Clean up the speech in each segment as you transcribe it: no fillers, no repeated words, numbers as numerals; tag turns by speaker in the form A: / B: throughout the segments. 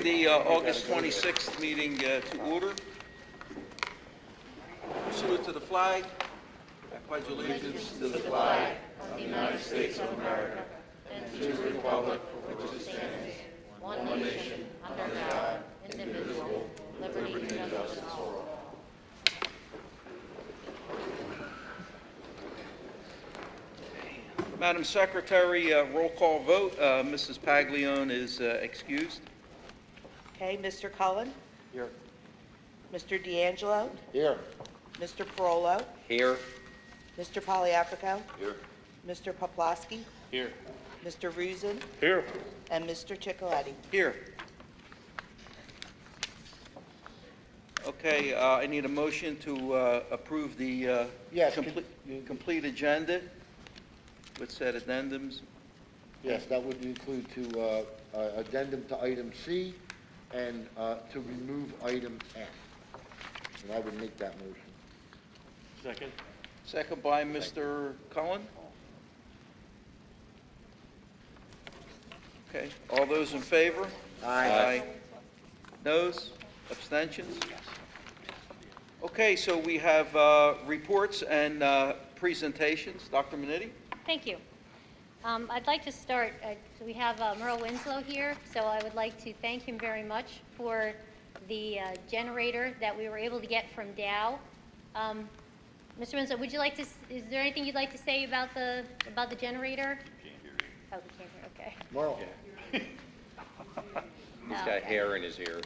A: bring the August 26th meeting to order. Salute to the flag. I pledge allegiance to the flag of the United States of America and to the republic for which it stands, one nation, under God, indivisible, liberty and justice for all. Madam Secretary, roll call vote. Mrs. Paglione is excused.
B: Okay, Mr. Cullen?
A: Here.
B: Mr. D'Angelo?
A: Here.
B: Mr. Parolo?
A: Here.
B: Mr. Poliafico?
A: Here.
B: Mr. Poplawski?
A: Here.
B: Mr. Ruzin?
A: Here.
B: And Mr. Chicoletti?
A: Here. Okay, I need a motion to approve the
C: Yes,
A: complete agenda with said addendums.
C: Yes, that would include to addendum to item C and to remove item F. And I would make that motion.
D: Second.
A: Second by Mr. Cullen. Okay, all those in favor?
C: Aye.
A: Noes? Abstentions? Okay, so we have reports and presentations. Dr. Minetti?
E: Thank you. I'd like to start, so we have Merle Winslow here, so I would like to thank him very much for the generator that we were able to get from Dow. Mr. Winslow, would you like to, is there anything you'd like to say about the generator?
D: Can't hear you.
E: Oh, we can't hear, okay.
C: Merle?
F: He's got hair in his ears.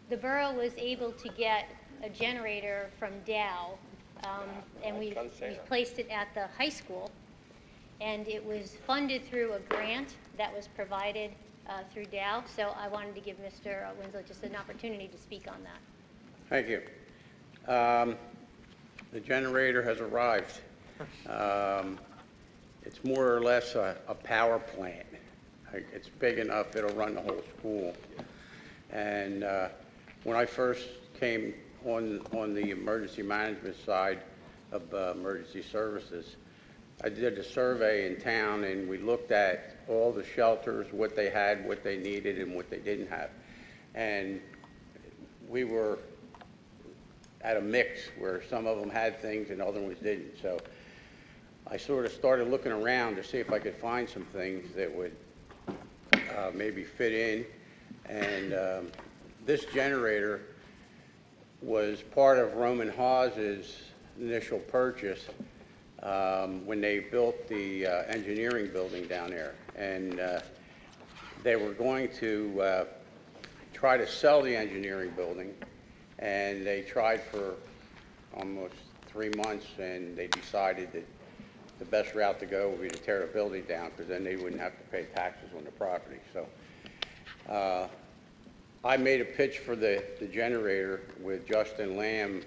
E: The borough was able to get a generator from Dow, and we placed it at the high school, and it was funded through a grant that was provided through Dow, so I wanted to give Mr. Winslow just an opportunity to speak on that.
G: Thank you. The generator has arrived. It's more or less a power plant. It's big enough, it'll run the whole school. And when I first came on the emergency management side of emergency services, I did a survey in town and we looked at all the shelters, what they had, what they needed, and what they didn't have. And we were at a mix where some of them had things and other ones didn't. So I sort of started looking around to see if I could find some things that would maybe fit in. And this generator was part of Roman Hawes's initial purchase when they built the engineering building down there. And they were going to try to sell the engineering building, and they tried for almost 3 months, and they decided that the best route to go would be to tear the building down, because then they wouldn't have to pay taxes on the property. So I made a pitch for the generator with Justin Lamb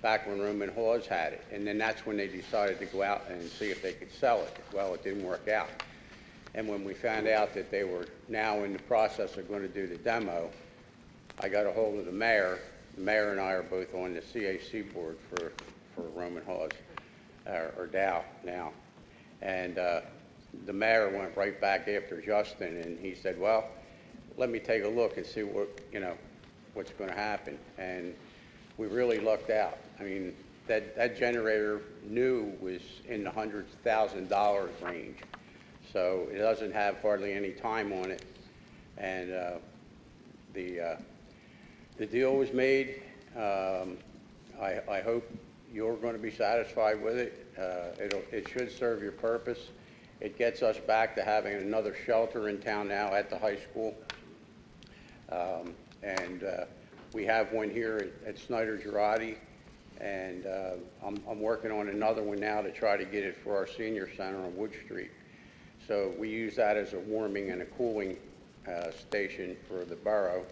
G: back when Roman Hawes had it, and then that's when they decided to go out and see if they could sell it. Well, it didn't work out. And when we found out that they were now in the process of going to do the demo, I got a hold of the mayor. The mayor and I are both on the CAC board for Roman Hawes, or Dow now. And the mayor went right back after Justin, and he said, well, let me take a look and see what, what's going to happen. And we really lucked out. I mean, that generator new was in the hundreds of $1,000s range. So it doesn't have hardly any time on it. And the deal was made. I hope you're going to be satisfied with it. It should serve your purpose. It gets us back to having another shelter in town now at the high school. And we have one here at Snyder Girardi, and I'm working on another one now to try to get it for our senior center on Wood Street. So we use that as a warming and a cooling station for the borough.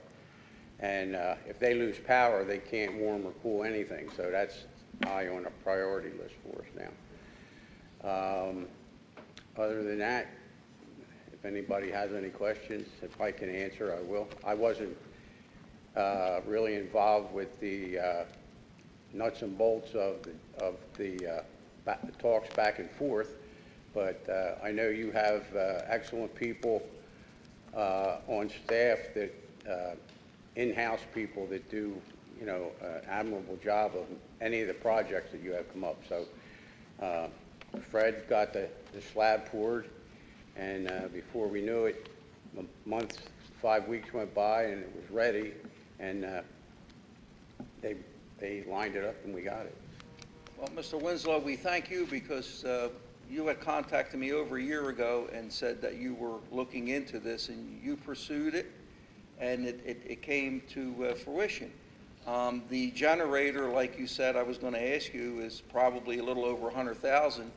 G: And if they lose power, they can't warm or cool anything. So that's high on the priority list for us now. Other than that, if anybody has any questions, if I can answer, I will. I wasn't really involved with the nuts and bolts of the talks back and forth, but I know you have excellent people on staff that, in-house people that do, you know, an admirable job of any of the projects that you have come up. So Fred got the slab poured, and before we knew it, a month, 5 weeks went by, and it was ready, and they lined it up, and we got it.
A: Well, Mr. Winslow, we thank you because you had contacted me over a year ago and said that you were looking into this, and you pursued it, and it came to fruition. The generator, like you said, I was going to ask you, is probably a little over $100,000,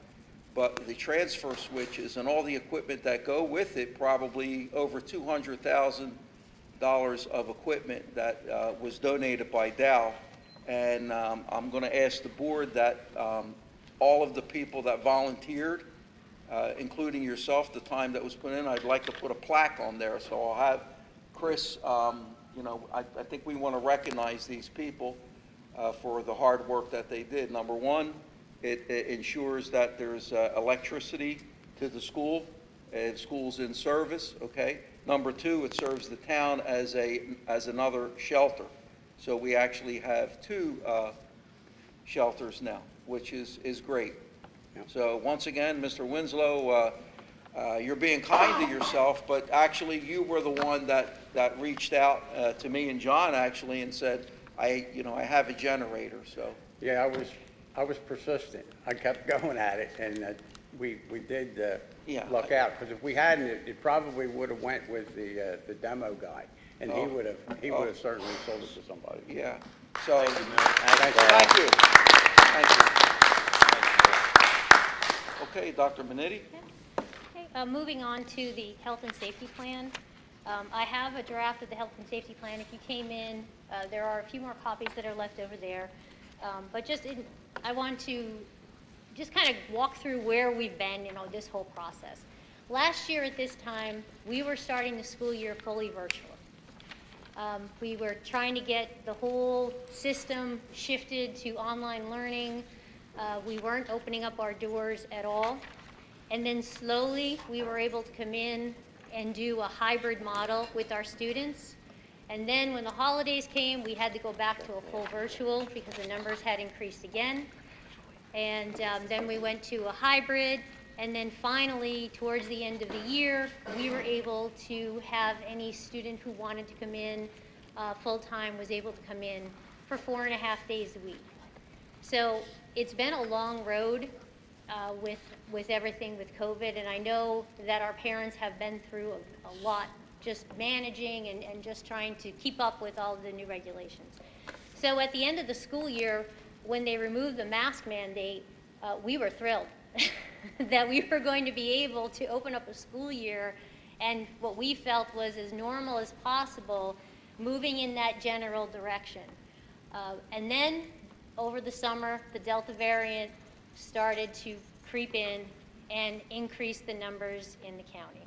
A: but the transfer switches and all the equipment that go with it, probably over $200,000 of equipment that was donated by Dow. And I'm going to ask the board that all of the people that volunteered, including yourself, the time that was put in, I'd like to put a plaque on there. So I'll have Chris, you know, I think we want to recognize these people for the hard work that they did. Number one, it ensures that there's electricity to the school, and school's in service, okay? Number two, it serves the town as another shelter. So we actually have two shelters now, which is great.
G: Yep.
A: So once again, Mr. Winslow, you're being kind to yourself, but actually you were the one that reached out to me and John actually and said, I have a generator. So
G: Yeah, I was persistent. I kept going at it, and we did
A: Yeah.
G: luck out, because if we hadn't, it probably would have went with the demo guy, and he
A: Oh.
G: would have certainly sold it to somebody.
A: yeah. So
G: Thank
A: thank you. Thank you. Okay, Dr. Benetti.
E: Okay, moving on to the health and safety plan. I have a draft of the health and safety plan. If you came in, there are a few more copies that are left over there. But I want to just kind of walk through where we've been in this whole process. Last year at this time, we were starting the school year fully virtual. We were trying to get the whole system shifted to online learning. We weren't opening up our doors at all. And then slowly, we were able to come in and do a hybrid model with our students. And then when the holidays came, we had to go back to a full virtual because the numbers had increased again. And then we went to a hybrid. And then finally, towards the end of the year, we were able to have any student who wanted to come in full-time was able to come in for 4.5 days a week. So it's been a long road with everything with COVID, and I know that our parents have been through a lot just managing and just trying to keep up with all of the new regulations. So at the end of the school year, when they removed the mask mandate, we were thrilled that we were going to be able to open up a school year and what we felt was as normal as possible, moving in that general direction. And then over the summer, the Delta variant started to creep in and increase the numbers in the county.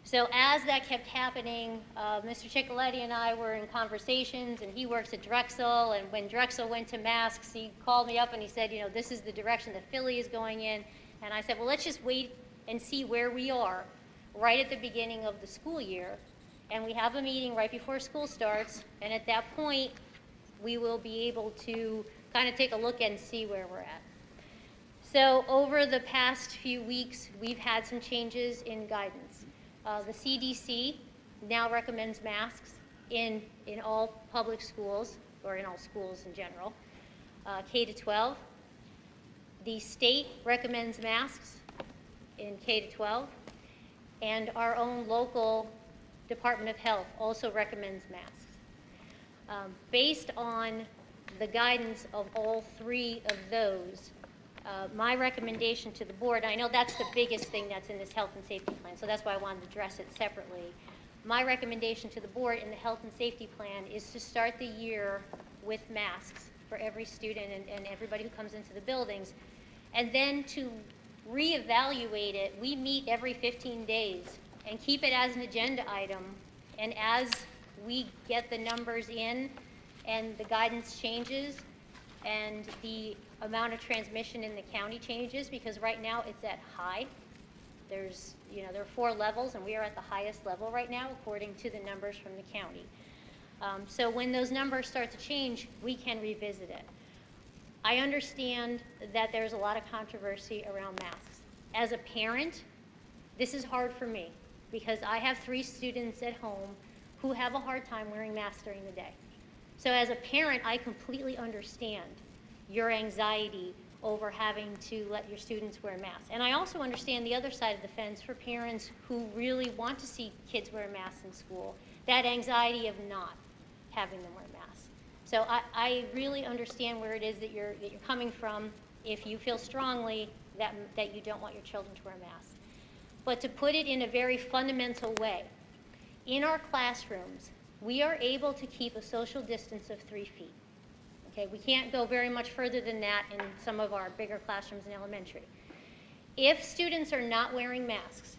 E: So as that kept happening, Mr. Ciccoletti and I were in conversations, and he works at Drexel, and when Drexel went to masks, he called me up and he said, this is the direction that Philly is going in. And I said, well, let's just wait and see where we are right at the beginning of the school year. And we have a meeting right before school starts, and at that point, we will be able to kind of take a look and see where we're at. So over the past few weeks, we've had some changes in guidance. The CDC now recommends masks in all public schools, or in all schools in general, K to 12. The state recommends masks in K to 12, and our own local Department of Health also recommends masks. Based on the guidance of all three of those, my recommendation to the board, I know that's the biggest thing that's in this health and safety plan, so that's why I wanted to address it separately. My recommendation to the board in the health and safety plan is to start the year with masks for every student and everybody who comes into the buildings, and then to reevaluate it. We meet every 15 days and keep it as an agenda item, and as we get the numbers in and the guidance changes and the amount of transmission in the county changes, because right now it's at high, There's, there are 4 levels, and we are at the highest level right now, according to the numbers from the county. So when those numbers start to change, we can revisit it. I understand that there's a lot of controversy around masks. As a parent, this is hard for me because I have 3 students at home who have a hard time wearing masks during the day. So as a parent, I completely understand your anxiety over having to let your students wear masks. And I also understand the other side of the fence for parents who really want to see kids wear masks in school, that anxiety of not having them wear masks. So I really understand where it is that you're coming from if you feel strongly that you don't want your children to wear masks. But to put it in a very fundamental way, in our classrooms, we are able to keep a social distance of 3 feet. Okay, we can't go very much further than that in some of our bigger classrooms in elementary. If students are not wearing masks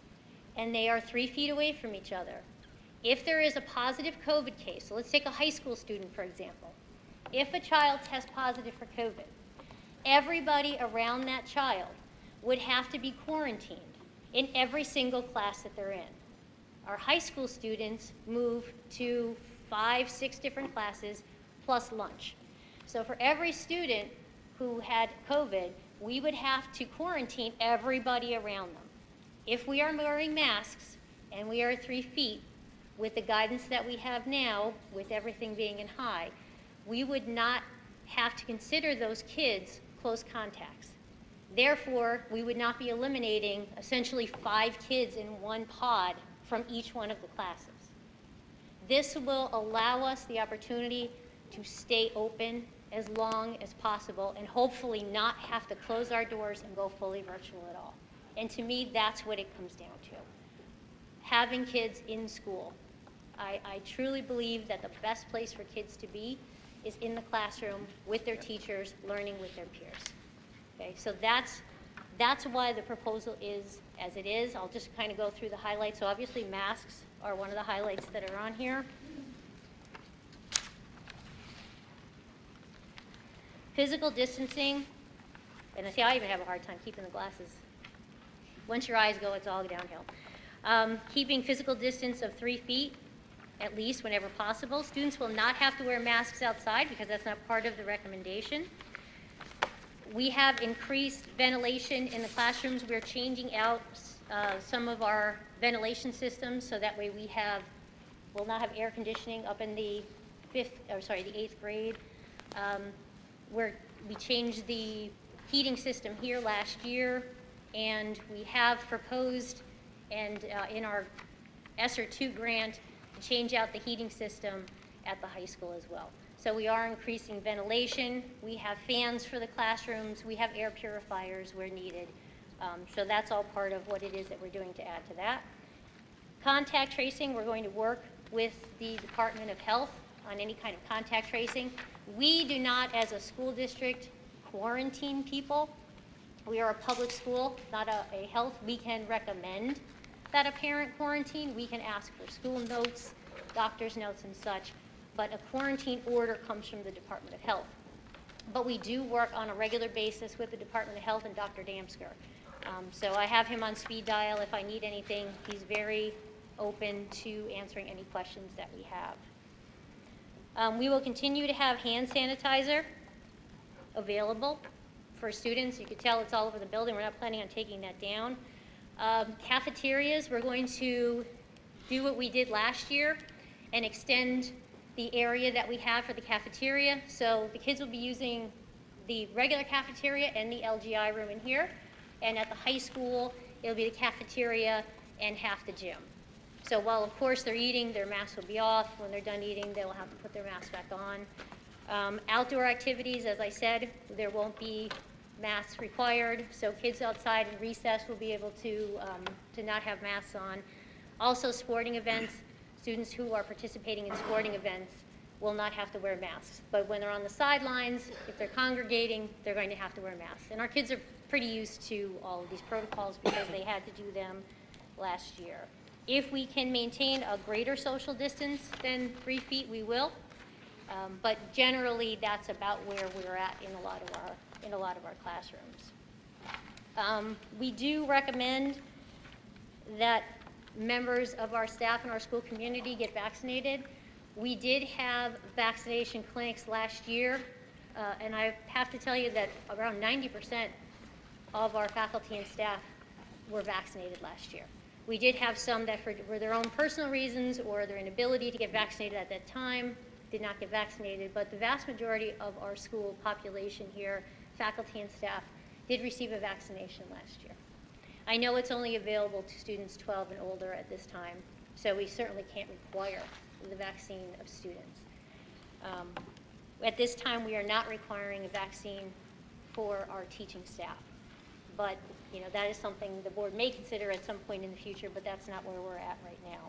E: and they are 3 feet away from each other, if there is a positive COVID case, so let's take a high school student, for example. If a child tests positive for COVID, everybody around that child would have to be quarantined in every single class that they're in. Our high school students move to 5, 6 different classes plus lunch. So for every student who had COVID, we would have to quarantine everybody around them. If we are wearing masks and we are 3 feet, with the guidance that we have now, with everything being in high, we would not have to consider those kids close contacts. Therefore, we would not be eliminating essentially 5 kids in one pod from each one of the classes. This will allow us the opportunity to stay open as long as possible and hopefully not have to close our doors and go fully virtual at all. And to me, that's what it comes down to. Having kids in school. I truly believe that the best place for kids to be is in the classroom with their teachers, learning with their peers. Okay, so that's why the proposal is as it is. I'll just kind of go through the highlights. So obviously masks are one of the highlights that are on here. Physical distancing, and I see I even have a hard time keeping the glasses. Once your eyes go, it's all downhill. Keeping physical distance of 3 feet, at least whenever possible. Students will not have to wear masks outside because that's not part of the recommendation. We have increased ventilation in the classrooms. We're changing out some of our ventilation systems so that way we'll not have air conditioning up in the 8th grade. We changed the heating system here last year, and we have proposed and in our ESSER 2 grant to change out the heating system at the high school as well. So we are increasing ventilation. We have fans for the classrooms. We have air purifiers where needed. So that's all part of what it is that we're doing to add to that. Contact tracing, we're going to work with the Department of Health on any kind of contact tracing. We do not, as a school district, quarantine people. We are a public school, not a health. We can recommend that a parent quarantine. We can ask for school notes, doctor's notes and such, but a quarantine order comes from the Department of Health. But we do work on a regular basis with the Department of Health and Dr. Damsker. So I have him on speed dial if I need anything. He's very open to answering any questions that we have. We will continue to have hand sanitizer available for students. You can tell it's all over the building. We're not planning on taking that down. Cafeterias, we're going to do what we did last year and extend the area that we have for the cafeteria. So the kids will be using the regular cafeteria and the LGI room in here. And at the high school, it'll be the cafeteria and half the gym. So while, of course, they're eating, their masks will be off. When they're done eating, they'll have to put their masks back on. Outdoor activities, as I said, there won't be masks required. So kids outside in recess will be able to not have masks on. Also, sporting events, students who are participating in sporting events will not have to wear masks. But when they're on the sidelines, if they're congregating, they're going to have to wear masks. And our kids are pretty used to all of these protocols because they had to do them last year. If we can maintain a greater social distance than 3 feet, we will. But generally, that's about where we're at in a lot of our classrooms. We do recommend that members of our staff and our school community get vaccinated. We did have vaccination clinics last year, and I have to tell you that around 90% of our faculty and staff were vaccinated last year. We did have some that for their own personal reasons or their inability to get vaccinated at that time did not get vaccinated, but the vast majority of our school population here, faculty and staff, did receive a vaccination last year. I know it's only available to students 12 and older at this time, so we certainly can't require the vaccine of students. At this time, we are not requiring a vaccine for our teaching staff, but you know, that is something the board may consider at some point in the future, but that's not where we're at right now.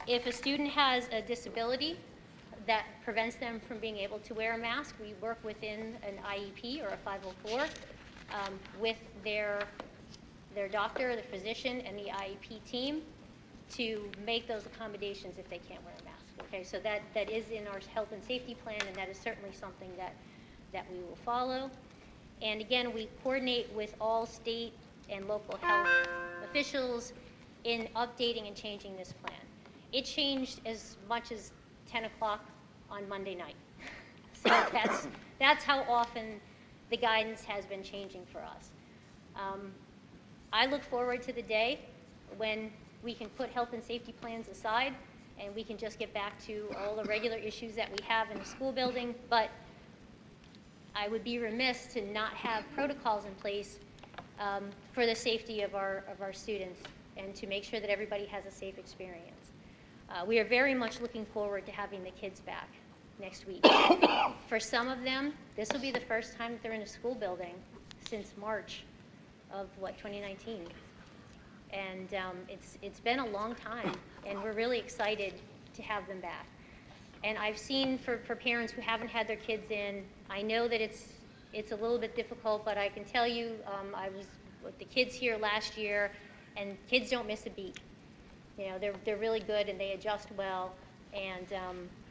E: If a student has a disability that prevents them from being able to wear a mask, we work within an IEP or a 504 with their doctor, the physician, and the IEP team to make those accommodations if they can't wear a mask. Okay, so that is in our health and safety plan, and that is certainly something that we will follow. And again, we coordinate with all state and local health officials in updating and changing this plan. It changed as much as 10 o'clock on Monday night. So that's how often the guidance has been changing for us. I look forward to the day when we can put health and safety plans aside and we can just get back to all the regular issues that we have in the school building, but I would be remiss to not have protocols in place for the safety of our students and to make sure that everybody has a safe experience. We are very much looking forward to having the kids back next week. For some of them, this will be the first time that they're in a school building since March of 2019. And it's been a long time, and we're really excited to have them back. And I've seen for parents who haven't had their kids in, I know that it's a little bit difficult, but I can tell you, I was with the kids here last year, and kids don't miss a beat. You know, they're really good and they adjust well, and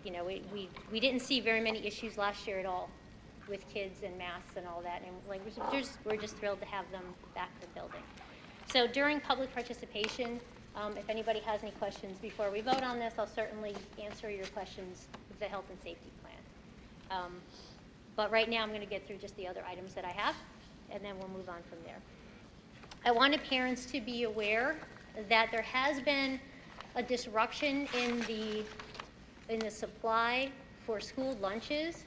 E: you know, we didn't see very many issues last year at all with kids and masks and all that, and like we're just thrilled to have them back in the building. So during public participation, if anybody has any questions before we vote on this, I'll certainly answer your questions with the health and safety plan. But right now I'm going to get through just the other items that I have, and then we'll move on from there. I wanted parents to be aware that there has been a disruption in the supply for school lunches.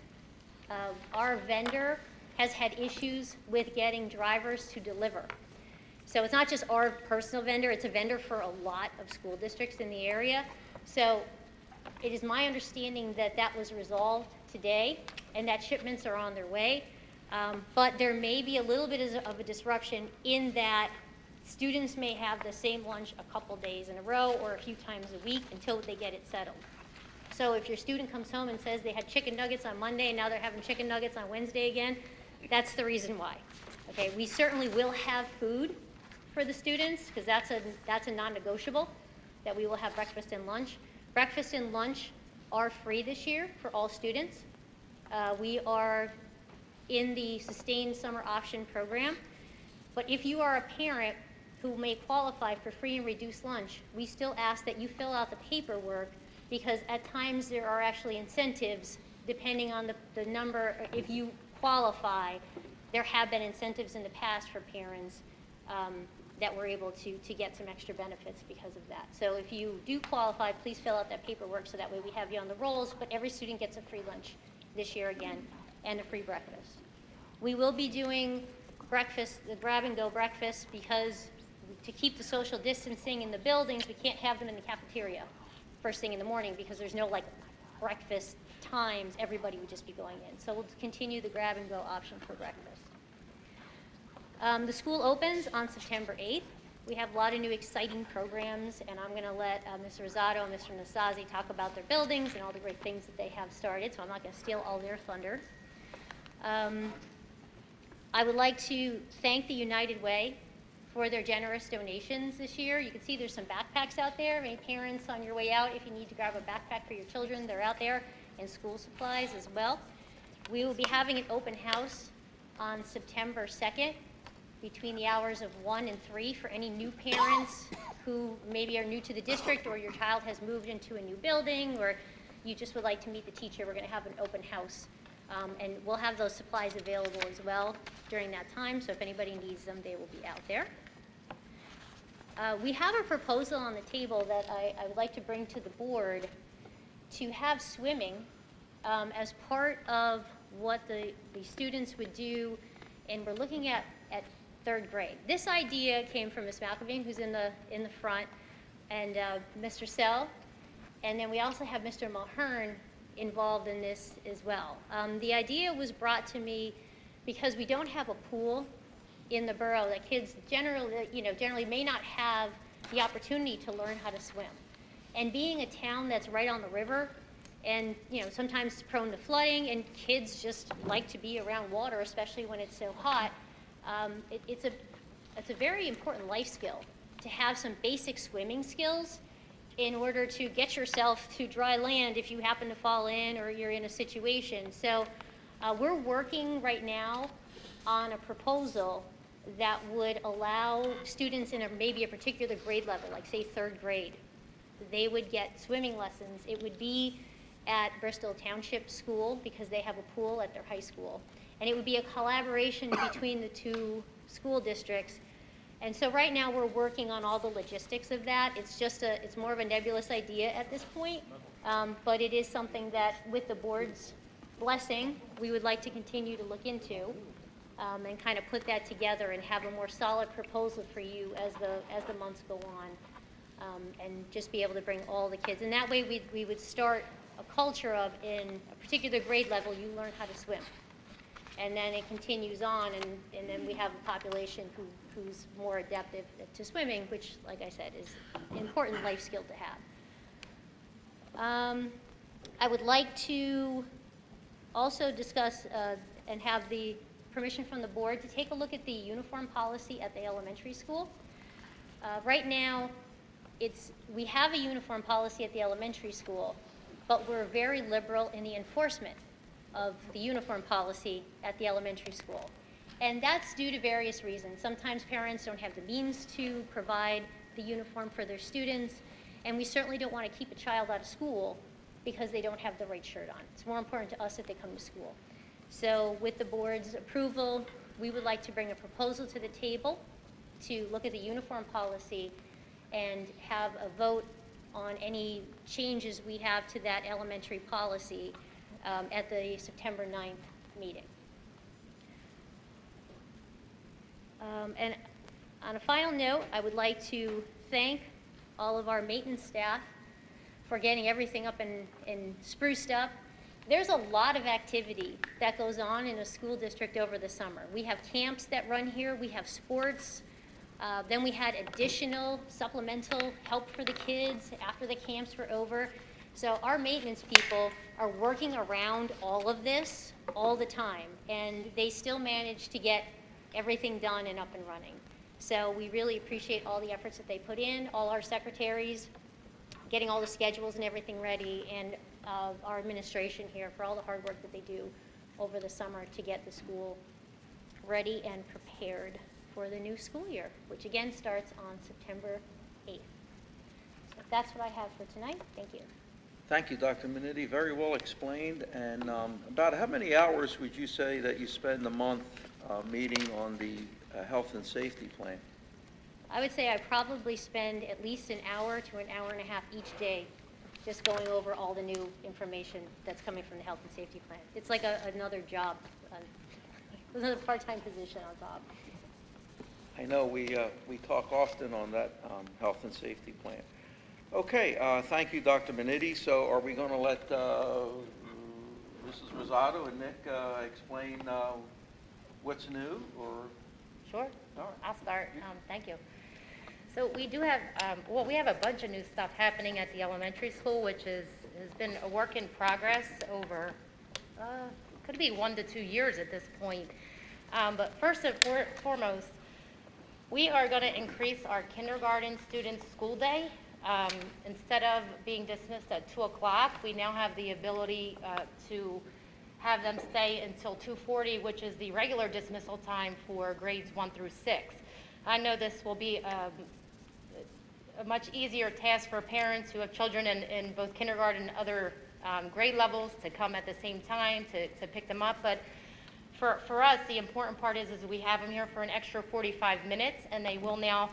E: Our vendor has had issues with getting drivers to deliver. So it's not just our personal vendor, it's a vendor for a lot of school districts in the area. So it is my understanding that that was resolved today and that shipments are on their way. But there may be a little bit of a disruption in that students may have the same lunch a couple days in a row or a few times a week until they get it settled. So if your student comes home and says they had chicken nuggets on Monday and now they're having chicken nuggets on Wednesday again, that's the reason why. Okay, we certainly will have food for the students because that's a non-negotiable, that we will have breakfast and lunch. Breakfast and lunch are free this year for all students. We are in the Sustained Summer Option Program, but if you are a parent who may qualify for free and reduced lunch, we still ask that you fill out the paperwork because at times there are actually incentives depending on the number. If you qualify, there have been incentives in the past for parents that were able to get some extra benefits because of that. So if you do qualify, please fill out that paperwork so that way we have you on the rolls, but every student gets a free lunch this year again and a free breakfast. We will be doing breakfast, the grab-and-go breakfast, because to keep the social distancing in the buildings, we can't have them in the cafeteria first thing in the morning because there's no like breakfast times. Everybody would just be going in. So we'll continue the grab-and-go option for breakfast. The school opens on September 8th. We have a lot of new exciting programs, and I'm going to let Mr. Rosado and Mr. Nasazi talk about their buildings and all the great things that they have started, so I'm not going to steal all their thunder. I would like to thank the United Way for their generous donations this year. You can see there's some backpacks out there. Any parents on your way out, if you need to grab a backpack for your children, they're out there, and school supplies as well. We will be having an open house on September 2nd between the hours of 1 and 3 for any new parents who maybe are new to the district, or your child has moved into a new building, or you just would like to meet the teacher. We're going to have an open house. And we'll have those supplies available as well during that time, so if anybody needs them, they will be out there. We have a proposal on the table that I would like to bring to the board to have swimming as part of what the students would do, and we're looking at 3rd grade. This idea came from Ms. McElveen, who's in the front, and Mr. Sell, and then we also have Mr. Mulhern involved in this as well. The idea was brought to me because we don't have a pool in the borough. That kids generally may not have the opportunity to learn how to swim. And being a town that's right on the river, and sometimes prone to flooding, and kids just like to be around water, especially when it's so hot. It's a very important life skill to have some basic swimming skills in order to get yourself to dry land if you happen to fall in or you're in a situation. So we're working right now on a proposal that would allow students in maybe a particular grade level, like say 3rd grade, they would get swimming lessons. It would be at Bristol Township School because they have a pool at their high school. And it would be a collaboration between the 2 school districts. And so right now we're working on all the logistics of that. It's more of a nebulous idea at this point, but it is something that with the board's blessing, we would like to continue to look into and kind of put that together and have a more solid proposal for you as the months go on, and just be able to bring all the kids. And that way we would start a culture of, in a particular grade level, you learn how to swim. And then it continues on, and then we have a population who's more adept to swimming, which, like I said, is an important life skill to have. I would like to also discuss and have the permission from the board to take a look at the uniform policy at the elementary school. Right now, we have a uniform policy at the elementary school, but we're very liberal in the enforcement of the uniform policy at the elementary school. And that's due to various reasons. Sometimes parents don't have the means to provide the uniform for their students, and we certainly don't want to keep a child out of school because they don't have the right shirt on. It's more important to us that they come to school. So with the board's approval, we would like to bring a proposal to the table to look at the uniform policy and have a vote on any changes we have to that elementary policy at the September 9th meeting. And on a final note, I would like to thank all of our maintenance staff for getting everything up and spruced up. There's a lot of activity that goes on in a school district over the summer. We have camps that run here, we have sports, then we had additional supplemental help for the kids after the camps were over. So our maintenance people are working around all of this all the time, and they still manage to get everything done and up and running. So we really appreciate all the efforts that they put in, all our secretaries, getting all the schedules and everything ready, and our administration here for all the hard work that they do over the summer to get the school ready and prepared for the new school year, which again starts on September 8th. So that's what I have for tonight. Thank you.
A: Thank you, Dr. Minetti. Very well explained. And about how many hours would you say that you spend a month meeting on the health and safety plan?
E: I would say I probably spend at least an hour to an hour and a half each day just going over all the new information that's coming from the health and safety plan. It's like another job, another part-time position on top.
A: I know we talk often on that health and safety plan. Okay, thank you, Dr. Minetti. So are we going to let Mrs. Rosado and Nick explain what's new, or?
H: Sure.
A: All right.
H: I'll start. Thank you. So we do have, we have a bunch of new stuff happening at the elementary school, which has been a work in progress over, could be 1 to 2 years at this point. But first and foremost, we are going to increase our kindergarten students' school day. Instead of being dismissed at 2 o'clock, we now have the ability to have them stay until 2:40, which is the regular dismissal time for grades 1 through 6. I know this will be a much easier task for parents who have children in both kindergarten and other grade levels to come at the same time to pick them up. But for us, the important part is we have them here for an extra 45 minutes, and they will now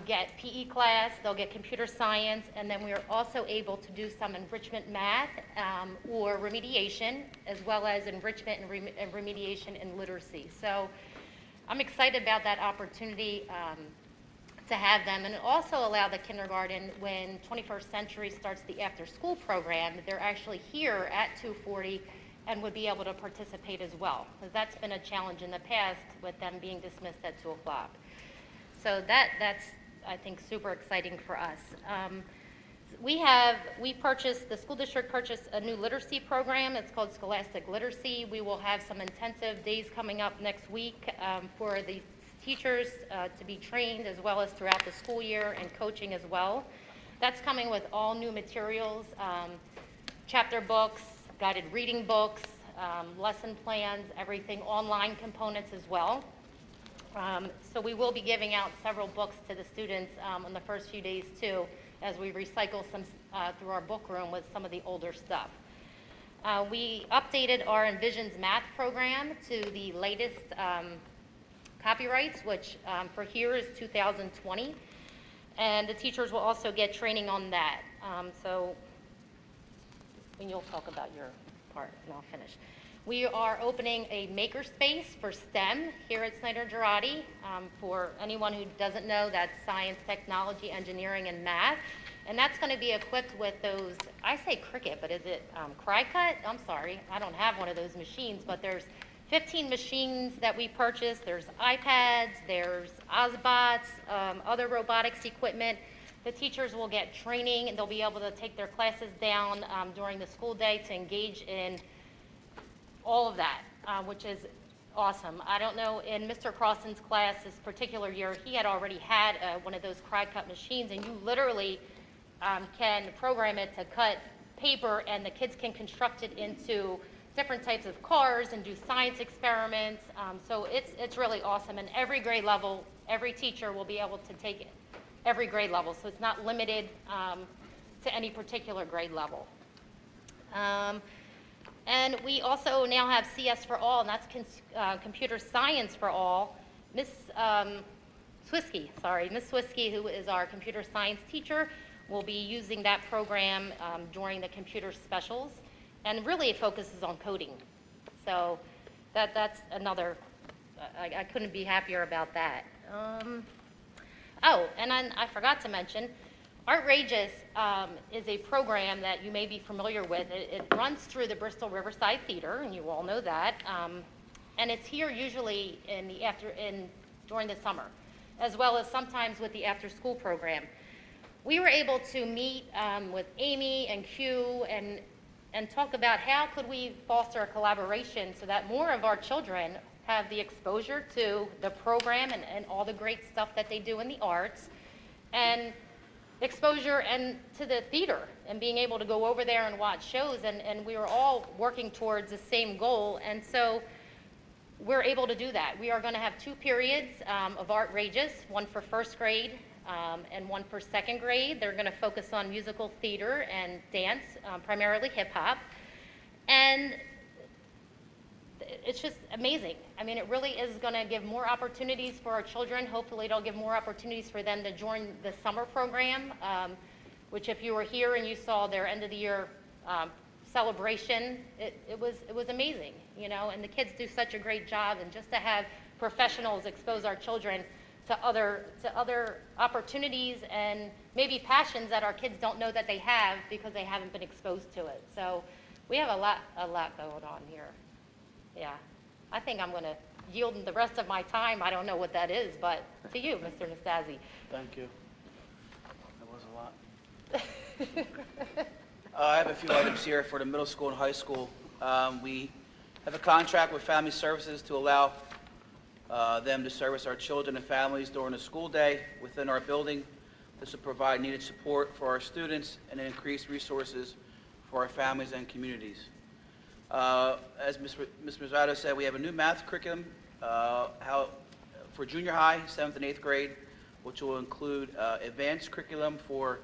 H: get PE class, they'll get computer science, and then we are also able to do some enrichment math or remediation, as well as enrichment and remediation in literacy. So I'm excited about that opportunity to have them, and also allow the kindergarten, when 21st Century starts the after-school program, they're actually here at 2:40 and would be able to participate as well, because that's been a challenge in the past with them being dismissed at 2 o'clock. So that's, I think, super exciting for us. The school district purchased a new literacy program. It's called Scholastic Literacy. We will have some intensive days coming up next week for the teachers to be trained, as well as throughout the school year, and coaching as well. That's coming with all new materials, chapter books, guided reading books, lesson plans, everything, online components as well. So we will be giving out several books to the students on the first few days too, as we recycle some through our book room with some of the older stuff. We updated our Envisions math program to the latest copyrights, which for here is 2020, and the teachers will also get training on that. So when you'll talk about your part, and I'll finish. We are opening a Makerspace for STEM here at Snyder-Girardi. For anyone who doesn't know, that's science, technology, engineering, and math. And that's going to be equipped with those, I say Cricut, but is it Cry-Cut? I'm sorry, I don't have one of those machines, but there's 15 machines that we purchased. There's iPads, there's Ozbots, other robotics equipment. The teachers will get training, and they'll be able to take their classes down during the school day to engage in all of that, which is awesome. I don't know, in Mr. Crossan's class this particular year, he had already had one of those Cry-Cut machines, and you literally can program it to cut paper, and the kids can construct it into different types of cars and do science experiments. So it's really awesome, and every grade level, every teacher will be able to take it, every grade level, so it's not limited to any particular grade level. And we also now have CS for All, and that's computer science for all. Miss Swisky, who is our computer science teacher, will be using that program during the computer specials, and really it focuses on coding. So that's another, I couldn't be happier about that. Oh, and then I forgot to mention, Artrageous is a program that you may be familiar with. It runs through the Bristol Riverside Theater, and you all know that. And it's here usually during the summer, as well as sometimes with the after-school program. We were able to meet with Amy and Q and talk about how could we foster a collaboration so that more of our children have the exposure to the program and all the great stuff that they do in the arts, and exposure and to the theater, and being able to go over there and watch shows, and we were all working towards the same goal, and so we're able to do that. We are going to have 2 periods of Artrageous, one for first grade and one for second grade. They're going to focus on musical theater and dance, primarily hip-hop, and it's just amazing. I mean, it really is going to give more opportunities for our children. Hopefully it'll give more opportunities for them to join the summer program, which if you were here and you saw their end of the year celebration, it was amazing, you know, and the kids do such a great job, and just to have professionals expose our children to other opportunities and maybe passions that our kids don't know that they have because they haven't been exposed to it. So we have a lot going on here. Yeah, I think I'm going to yield the rest of my time. I don't know what that is, but to you, Mr. Nastasi.
A: Thank you. That was a lot. I have a few items here for the middle school and high school. We have a contract with Family Services to allow them to service our children and families during the school day within our building. This will provide needed support for our students and increase resources for our families and communities.
I: As Ms. Rosado said, we have a new math curriculum for junior high, 7th and 8th grade, which will include advanced curriculum for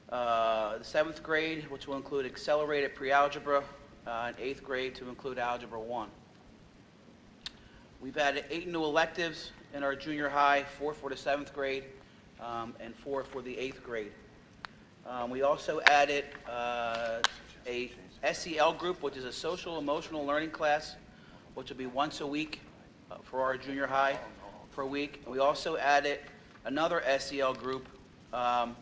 I: the 7th grade, which will include accelerated pre-algebra, and 8th grade to include Algebra 1. We've added 8 new electives in our junior high, 4 for the 7th grade, and 4 for the 8th grade. We also added a SEL group, which is a social emotional learning class, which will be once a week for our junior high for a week. We also added another SEL group from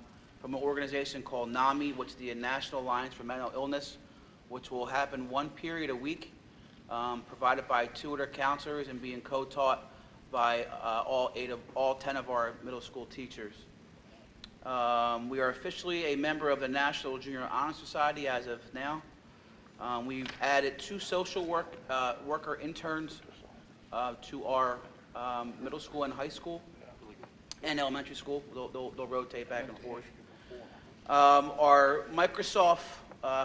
I: an organization called NAMI, which is the National Alliance for Mental Illness, which will happen one period a week, provided by tutor counselors and being co-taught by all 10 of our middle school teachers. We are officially a member of the National Junior Honor Society as of now. We've added 2 social worker interns to our middle school and high school and elementary school. They'll rotate back and forth. Our Microsoft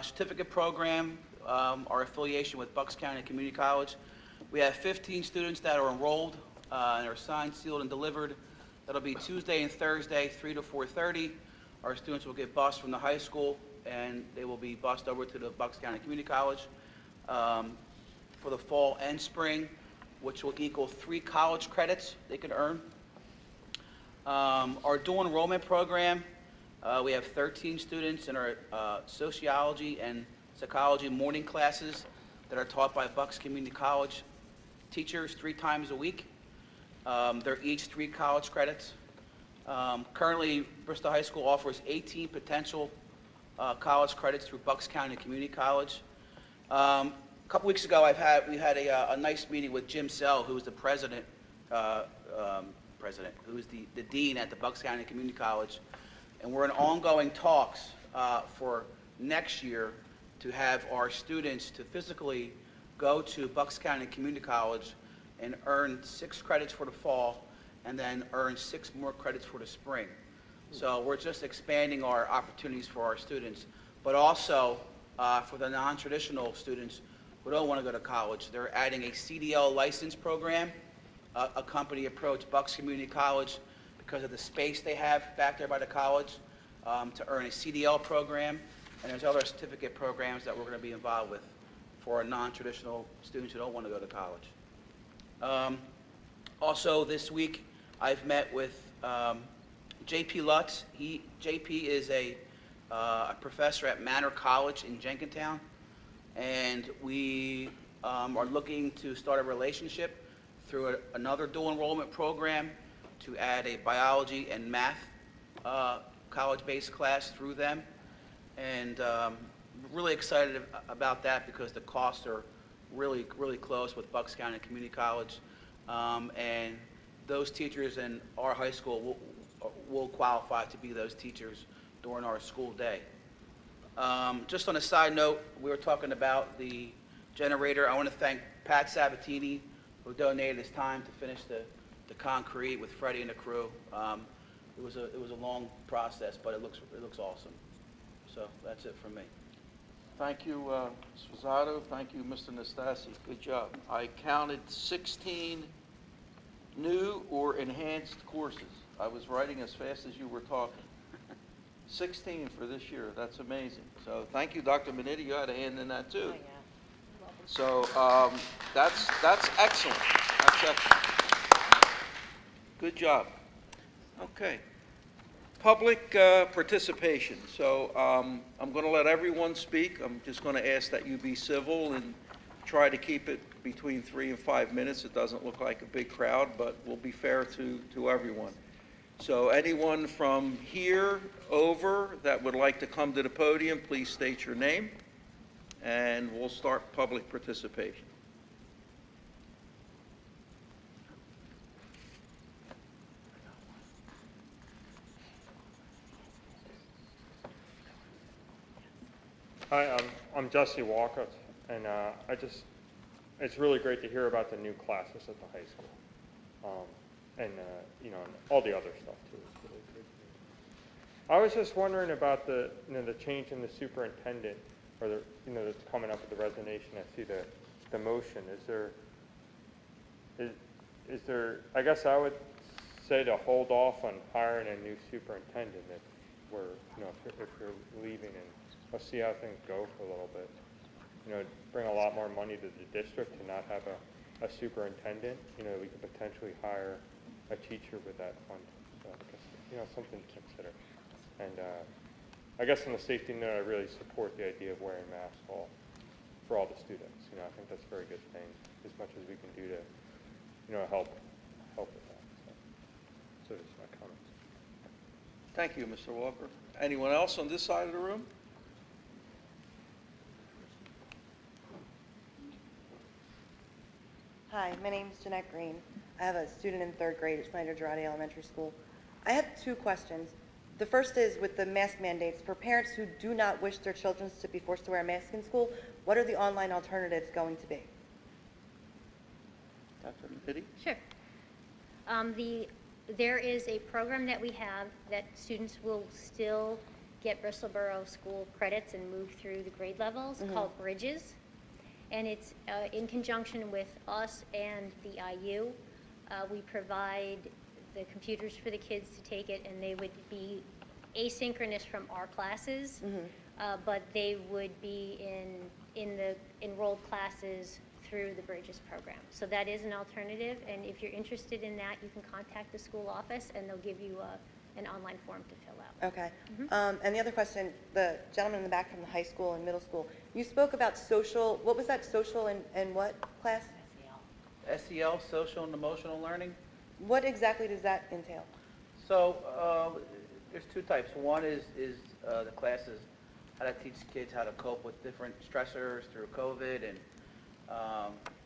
I: certificate program, our affiliation with Bucks County Community College. We have 15 students that are enrolled and are signed, sealed, and delivered. That'll be Tuesday and Thursday, 3 to 4:30. Our students will get bused from the high school, and they will be bused over to the Bucks County Community College for the fall and spring, which will equal 3 college credits they could earn. Our dual enrollment program, we have 13 students in our sociology and psychology morning classes that are taught by Bucks Community College teachers 3 times a week. They're each 3 college credits. Currently, Bristol High School offers 18 potential college credits through Bucks County Community College. A couple weeks ago, we had a nice meeting with Jim Sell, who's the president, who's the dean at the Bucks County Community College, and we're in ongoing talks for next year to have our students to physically go to Bucks County Community College and earn 6 credits for the fall, and then earn 6 more credits for the spring. So we're just expanding our opportunities for our students, but also for the non-traditional students who don't want to go to college. They're adding a CDL license program. A company approached Bucks Community College because of the space they have back there by the college to earn a CDL program, and there's other certificate programs that we're going to be involved with for our non-traditional students who don't want to go to college. Also this week, I've met with J.P. Lutz. J.P. is a professor at Manor College in Jenkintown, and we are looking to start a relationship through another dual enrollment program to add a biology and math college-based class through them. And really excited about that because the costs are really, really close with Bucks County Community College. And those teachers in our high school will qualify to be those teachers during our school day. Just on a side note, we were talking about the generator. I want to thank Pat Sabatini, who donated his time to finish the concrete with Freddie and the crew. It was a long process, but it looks awesome. So that's it from me.
A: Thank you, Ms. Rosado. Thank you, Mr. Nastasi. Good job. I counted 16 new or enhanced courses. I was writing as fast as you were talking. 16 for this year. That's amazing. So thank you, Dr. Minetti. You had a hand in that too.
H: Oh, yeah.
A: So that's excellent. That's excellent. Good job. Okay. Public participation. So I'm going to let everyone speak. I'm just going to ask that you be civil and try to keep it between 3 and 5 minutes. It doesn't look like a big crowd, but we'll be fair to everyone. So anyone from here over that would like to come to the podium, please state your name, and we'll start public participation.
J: Hi, I'm Jesse Walcott, and it's really great to hear about the new classes at the high school, and all the other stuff too. It's really great. I was just wondering about the change in the superintendent or the, that's coming up with the resignation, I see the motion. Is there, I guess I would say to hold off on hiring a new superintendent if we're, if you're leaving, and let's see how things go for a little bit. Bring a lot more money to the district to not have a superintendent. We could potentially hire a teacher with that fund. So I guess, something to consider. And I guess on the safety note, I really support the idea of wearing masks for all the students. I think that's a very good thing, as much as we can do to, help with that. So just my comments.
A: Thank you, Mr. Walker. Anyone else on this side of the room?
K: Hi, my name is Jeanette Green. I have a student in 3rd grade at Snyder Girardi Elementary School. I have 2 questions. The first is with the mask mandates. For parents who do not wish their children to be forced to wear a mask in school, what are the online alternatives going to be?
A: Dr. Mitty?
E: Sure. There is a program that we have that students will still get Bristol Borough School credits and move through the grade levels called Bridges. And it's in conjunction with us and the IU. We provide the computers for the kids to take it, and they would be asynchronous from our classes, but they would be in the enrolled classes through the Bridges program. So that is an alternative, and if you're interested in that, you can contact the school office, and they'll give you an online form to fill out.
K: Okay. And the other question, the gentleman in the back from the high school and middle school, you spoke about social, what was that, social and what class?
I: SEL, social and emotional learning.
K: What exactly does that entail?
I: So there's 2 types. One is the classes, how to teach kids how to cope with different stressors through COVID,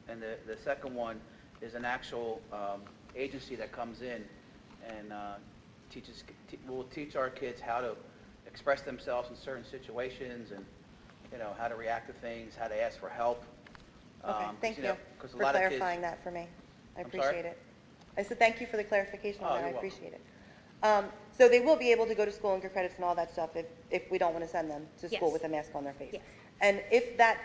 I: and the second one is an actual agency that comes in and will teach our kids how to express themselves in certain situations, and how to react to things, how to ask for help.
K: Okay, thank you
I: because
K: for clarifying that for me. I appreciate it. I said thank you for the clarification on that. I
I: You're welcome.
K: appreciate it. So they will be able to go to school and get credits and all that stuff if we don't want to send them to school
E: Yes.
K: with a mask on their face.
E: Yes.
K: And if that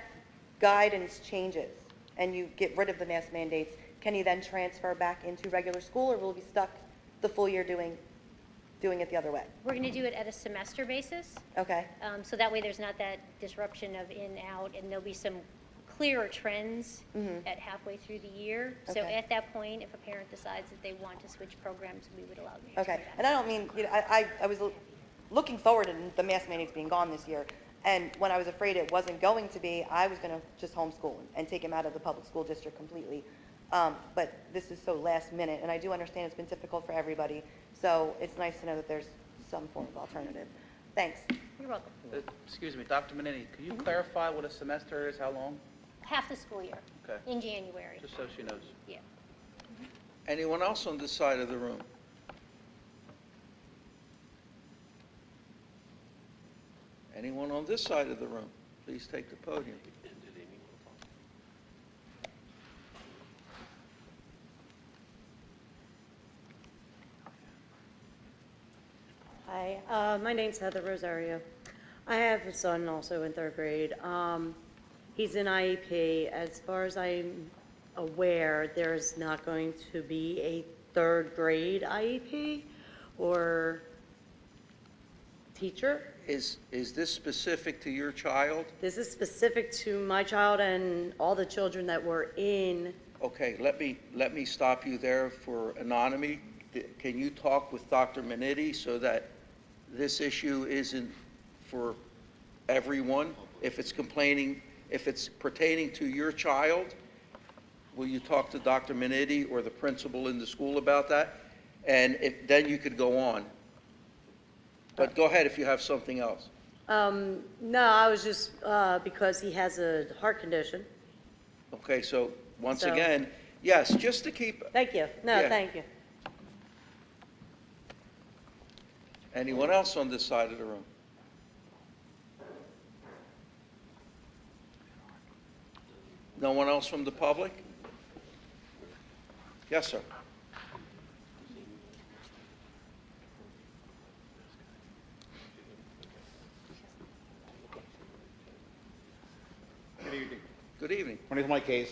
K: guidance changes and you get rid of the mask mandates, can you then transfer back into regular school, or will we be stuck the full year doing it the other way?
E: We're going to do it at a semester basis,
K: Okay,
E: so that way there's not that disruption of in, out, and there'll be some clearer trends at halfway through the year. So
K: Okay.
E: at that point, if a parent decides that they want to switch programs, we would allow them to.
K: okay. And I don't mean, I was looking forward to the mask mandates being gone this year. And when I was afraid it wasn't going to be, I was going to just homeschool and take him out of the public school district completely. But this is so last minute, and I do understand it's been difficult for everybody. So it's nice to know that there's some form of alternative. Thanks.
E: You're welcome.
I: Excuse me, Dr. Minetti, could you clarify what a semester is, how long?
E: Half the school year,
I: Okay,
E: in January.
I: just so she knows.
E: Yeah.
A: Anyone else on this side of the room? Anyone on this side of the room? Please take the podium.
L: Hi, my name's Heather Rosario. I have a son also in 3rd grade. He's in IEP. As far as I'm aware, there's not going to be a 3rd grade IEP or teacher.
A: Is this specific to your child?
L: This is specific to my child and all the children that were in.
A: Okay, let me stop you there for anonymity. Can you talk with Dr. Minetti so that this issue isn't for everyone? If it's pertaining to your child, will you talk to Dr. Minetti or the principal in the school about that? And then you could go on. But go ahead if you have something else.
L: No, I was just, because he has a heart condition.
A: Okay, so once
L: So-
A: again, yes, just to keep,
L: Thank you. No,
A: Yeah.
L: thank you.
A: anyone else on this side of the room? No one else from the public? Yes, sir.
M: Good evening.
I: Good evening.
M: My name is Mike Case.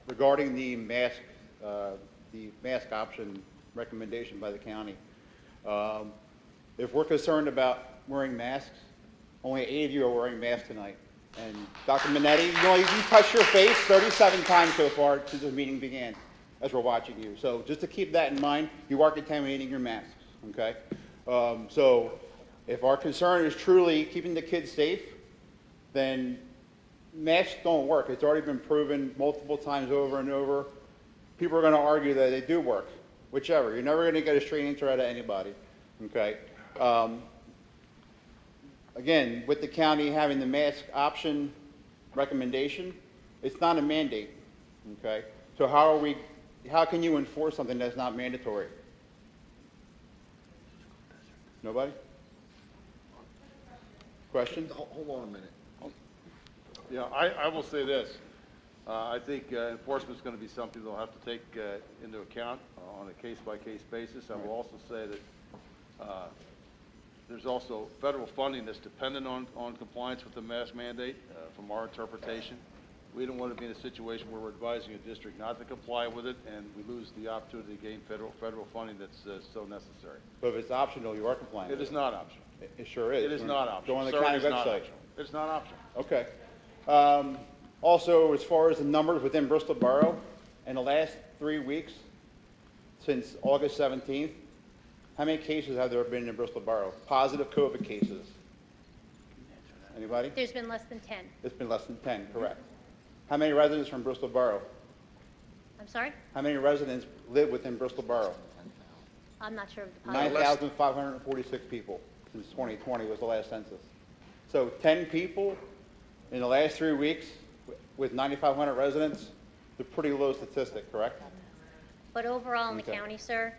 M: Regarding the mask option recommendation by the county, if we're concerned about wearing masks, only 8 of you are wearing masks tonight. And Dr. Minetti, you touched your face 37 times so far since the meeting began, as we're watching you. So just to keep that in mind, you are contaminating your masks, okay? So if our concern is truly keeping the kids safe, then masks don't work. It's already been proven multiple times over and over. People are going to argue that they do work, whichever. You're never going to get a straight answer out of anybody, okay? Again, with the county having the mask option recommendation, it's not a mandate, okay? So how can you enforce something that's not mandatory? Nobody? Question?
C: Hold on a minute.
N: Yeah, I will say this. I think enforcement's going to be something they'll have to take into account on a case-by-case basis. I will also say that there's also federal funding that's dependent on compliance with the mask mandate. From our interpretation, we don't want to be in a situation where we're advising a district not to comply with it, and we lose the opportunity to gain federal funding that's so necessary.
M: But if it's optional, you are compliant
N: It
M: with
N: is not optional.
M: It sure is.
N: It is not optional.
M: Go on the
N: Sir,
M: county
N: it is not
M: website.
N: optional. It's not optional.
M: Okay. Also, as far as the numbers within Bristol Borough, in the last 3 weeks, since August 17th, how many cases have there been in Bristol Borough? Positive COVID cases? Anybody?
E: There's been less than 10.
M: It's been less than 10, correct. How many residents from Bristol Borough?
E: I'm sorry?
M: How many residents live within Bristol Borough?
E: I'm not sure of the population.
M: 9,546 people since 2020 was the last census. So 10 people in the last 3 weeks with 9,500 residents, it's a pretty low statistic, correct?
E: But overall in the
M: Okay.
E: county, sir,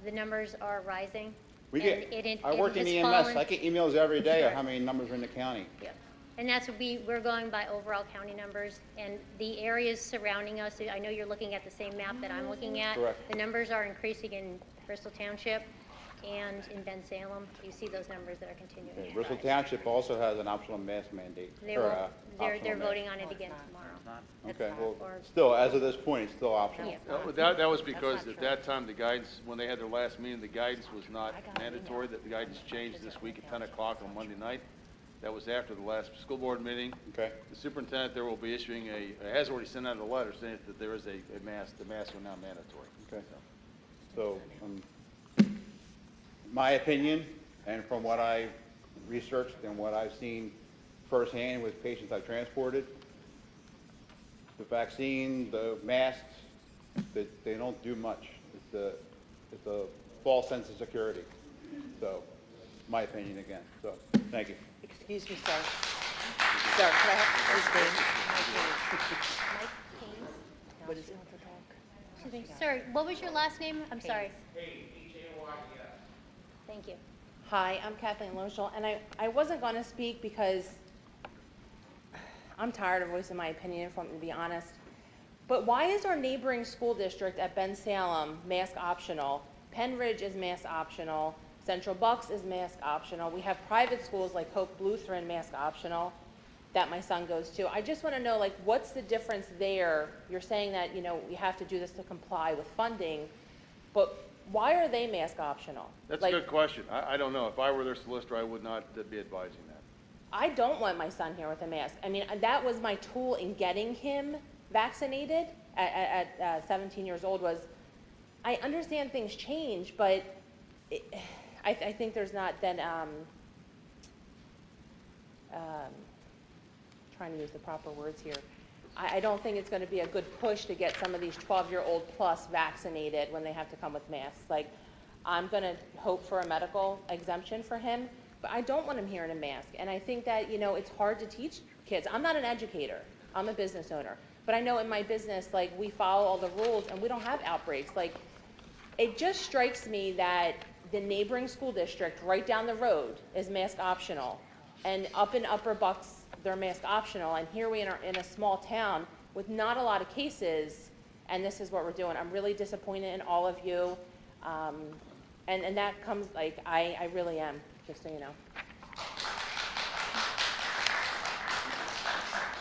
E: the numbers are rising.
M: We
E: and
M: get, I work in
E: has
M: EMS,
E: fallen-
M: I get emails every day
E: Sure.
M: of how many numbers are in the county.
E: Yeah. And that's what we're going by overall county numbers, and the areas surrounding us, I know you're looking at the same map that I'm looking at.
M: Correct.
E: The numbers are increasing in Bristol Township and in Ben Salem. You see those numbers that are continuing to
M: Bristol
E: rise.
M: Township also has an optional mask mandate.
E: They
M: or,
E: will, they're
M: optional mask.
E: voting on it again tomorrow.
M: Okay, well,
E: Or-
M: still, as of this point, it's still optional.
E: Yeah.
N: That was because at that time, the guidance, when they had their last meeting, the guidance was not mandatory, that the guidance changed this week at 10 o'clock on Monday night. That was after the last school board meeting.
M: Okay.
N: The superintendent there will be issuing has already sent out a letter saying that there is a mask, the masks are now mandatory.
M: Okay. So, my opinion, and from what I researched and what I've seen firsthand with patients I've transported, the vaccine, the masks, they don't do much. It's a false sense of security. So, my opinion again. So, thank you.
B: Excuse me, sir. Sir, can I have his name?
E: Mike Haynes.
B: What is it?
E: Excuse me, sir, what was your last name? I'm sorry. Thank you.
O: Hi, I'm Kathleen Loschel, and I wasn't going to speak because I'm tired of voicing my opinion, to be honest. But why is our neighboring school district at Ben Salem mask optional? Penn Ridge is mask optional. Central Bucks is mask optional. We have private schools like Hope Lutheran mask optional that my son goes to. I just want to know, like, what's the difference there? You're saying that, we have to do this to comply with funding, but why are they mask optional?
N: That's
O: Like,
N: a good question. I don't know. If I were their solicitor, I would not be advising that.
O: I don't want my son here with a mask. I mean, that was my tool in getting him vaccinated at 17 years old was, I understand things change, but I think there's not then, trying to use the proper words here. I don't think it's going to be a good push to get some of these 12-year-old plus vaccinated when they have to come with masks. Like, I'm going to hope for a medical exemption for him, but I don't want him here in a mask. And I think that, it's hard to teach kids. I'm not an educator. I'm a business owner. But I know in my business, like, we follow all the rules and we don't have outbreaks. Like, it just strikes me that the neighboring school district right down the road is mask optional. And up in Upper Bucks, they're mask optional. And here we are in a small town with not a lot of cases, and this is what we're doing. I'm really disappointed in all of you. And that comes, like, I really am, just so you know.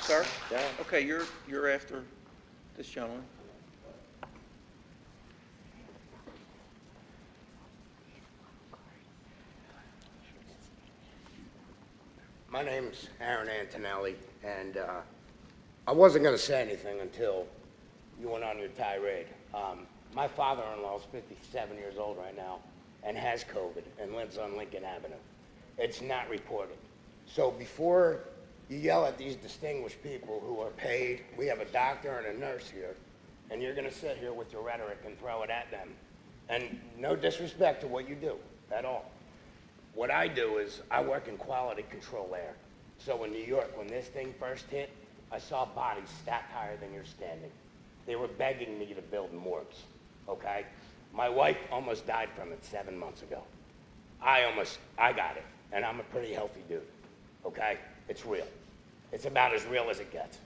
I: Sir?
F: Yeah.
I: Okay, you're after this gentleman.
P: My name's Aaron Antonelli, and I wasn't going to say anything until you went on your tirade. My father-in-law is 57 years old right now and has COVID and lives on Lincoln Avenue. It's not reported. So before you yell at these distinguished people who are paid, we have a doctor and a nurse here, and you're going to sit here with your rhetoric and throw it at them. And no disrespect to what you do at all. What I do is I work in quality control air. So in New York, when this thing first hit, I saw bodies stacked higher than you're standing. They were begging me to build morgues, okay? My wife almost died from it 7 months ago. I got it, and I'm a pretty healthy dude, okay? It's real. It's about as real as it gets.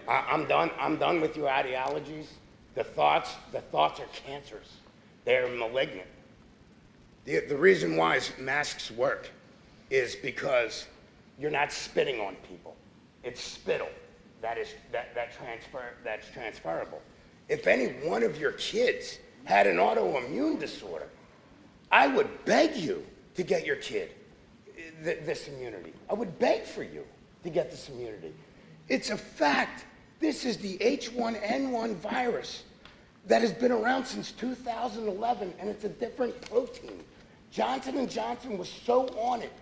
P: I'm done with your ideologies. The thoughts are cancerous. They're malignant. The reason why masks work is because you're not spitting on people. It's spittle that's transferable. If any one of your kids had an autoimmune disorder, I would beg you to get your kid this immunity. I would beg for you to get this immunity. It's a fact. This is the H1N1 virus that has been around since 2011, and it's a different protein. Johnson & Johnson was so on it.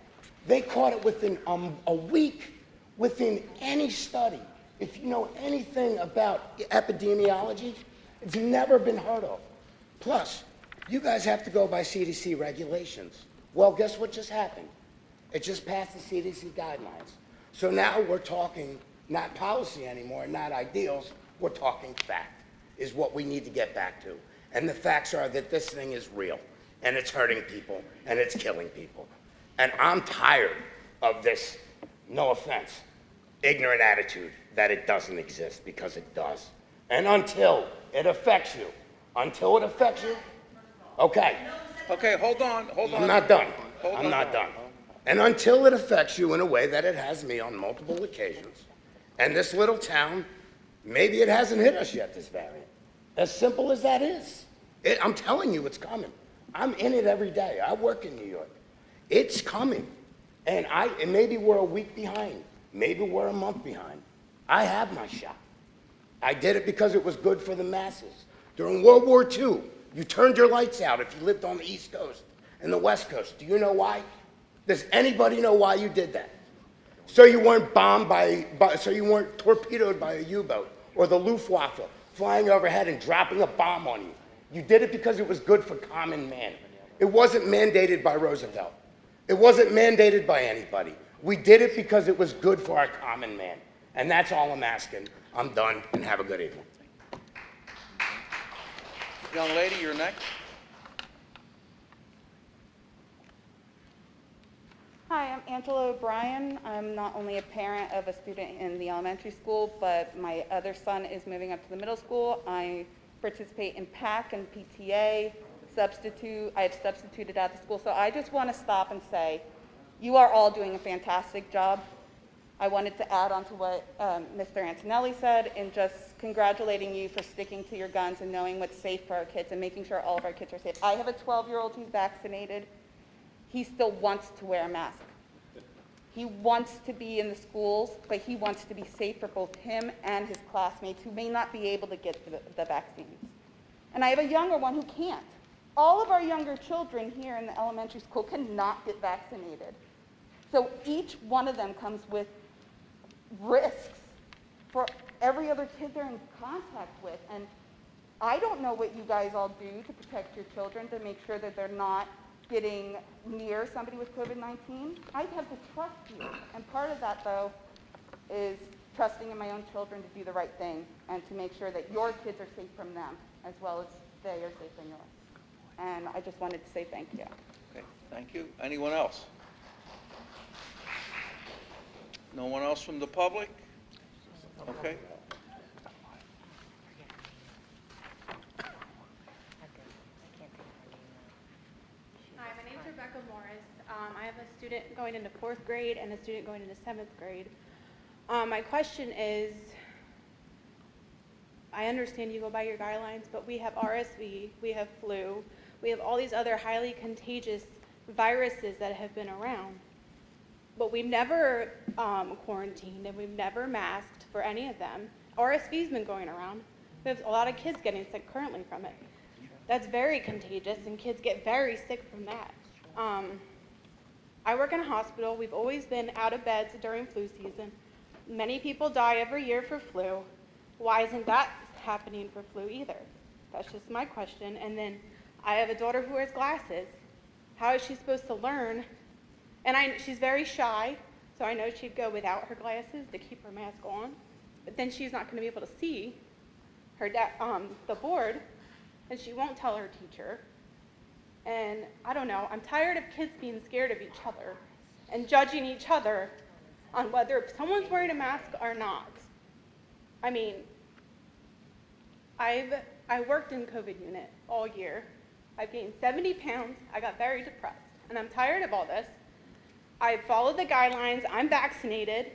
P: They caught it within a week, within any study. If you know anything about epidemiology, it's never been heard of. Plus, you guys have to go by CDC regulations. Well, guess what just happened? It just passed the CDC guidelines. So now we're talking not policy anymore, not ideals, we're talking fact, is what we need to get back to. And the facts are that this thing is real, and it's hurting people, and it's killing people. And I'm tired of this, no offense, ignorant attitude that it doesn't exist, because it does. And until it affects you, okay.
I: Okay, hold on.
P: I'm not done. I'm not done. And until it affects you in a way that it has me on multiple occasions, and this little town, maybe it hasn't hit us yet, this variant. As simple as that is. I'm telling you, it's coming. I'm in it every day. I work in New York. It's coming. And maybe we're a week behind. Maybe we're a month behind. I have my shot. I did it because it was good for the masses. During World War II, you turned your lights out if you lived on the East Coast and the West Coast. Do you know why? Does anybody know why you did that? So you weren't so you weren't torpedoed by a U-boat or the Luftwaffe flying overhead and dropping a bomb on you. You did it because it was good for common man. It wasn't mandated by Roosevelt. It wasn't mandated by anybody. We did it because it was good for our common man. And that's all I'm asking. I'm done, and have a good evening.
I: Young lady, you're next.
Q: Hi, I'm Angela O'Brien. I'm not only a parent of a student in the elementary school, but my other son is moving up to the middle school. I participate in PAC and PTA, I have substituted at the school. So I just want to stop and say, you are all doing a fantastic job. I wanted to add on to what Mr. Antonelli said, and just congratulating you for sticking to your guns and knowing what's safe for our kids and making sure all of our kids are safe. I have a 12-year-old who's vaccinated. He still wants to wear a mask. He wants to be in the schools, but he wants to be safe for both him and his classmates who may not be able to get the vaccines. And I have a younger one who can't. All of our younger children here in the elementary school cannot get vaccinated. So each one of them comes with risks for every other kid they're in contact with. And I don't know what you guys all do to protect your children, to make sure that they're not getting near somebody with COVID-19. I have to trust you. And part of that, though, is trusting in my own children to do the right thing and to make sure that your kids are safe from them as well as they are safe from yours. And I just wanted to say thank you.
I: Okay, thank you. Anyone else? No one else from the public? Okay.
R: Hi, my name's Rebecca Morris. I have a student going into 4th grade and a student going into 7th grade. My question is, I understand you go by your guidelines, but we have RSV, we have flu, we have all these other highly contagious viruses that have been around. But we've never quarantined and we've never masked for any of them. RSV's been going around. We have a lot of kids getting sick currently from it. That's very contagious and kids get very sick from that. I work in a hospital. We've always been out of beds during flu season. Many people die every year for flu. Why isn't that happening for flu either? That's just my question. And then I have a daughter who wears glasses. How is she supposed to learn? And she's very shy, so I know she'd go without her glasses to keep her mask on. But then she's not going to be able to see her the board, and she won't tell her teacher. And I don't know, I'm tired of kids being scared of each other and judging each other on whether someone's wearing a mask or not. I mean, I worked in COVID unit all year. I've gained 70 pounds. I got very depressed, and I'm tired of all this. I followed the guidelines. I'm vaccinated.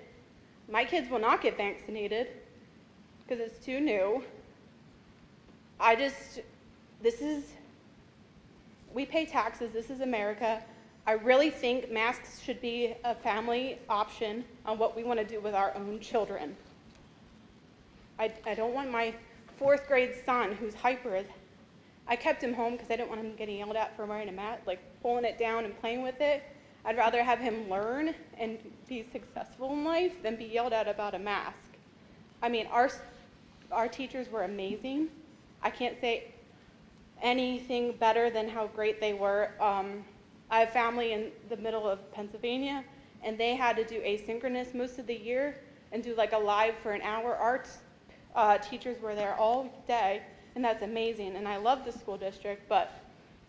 R: My kids will not get vaccinated because it's too new. We pay taxes. This is America. I really think masks should be a family option on what we want to do with our own children. I don't want my 4th grade son who's hyper. I kept him home because I didn't want him getting yelled at for wearing a mask, like pulling it down and playing with it. I'd rather have him learn and be successful in life than be yelled at about a mask. I mean, our teachers were amazing. I can't say anything better than how great they were. I have family in the middle of Pennsylvania, and they had to do asynchronous most of the year and do like a live for an hour. Our teachers were there all day, and that's amazing. And I love the school district, but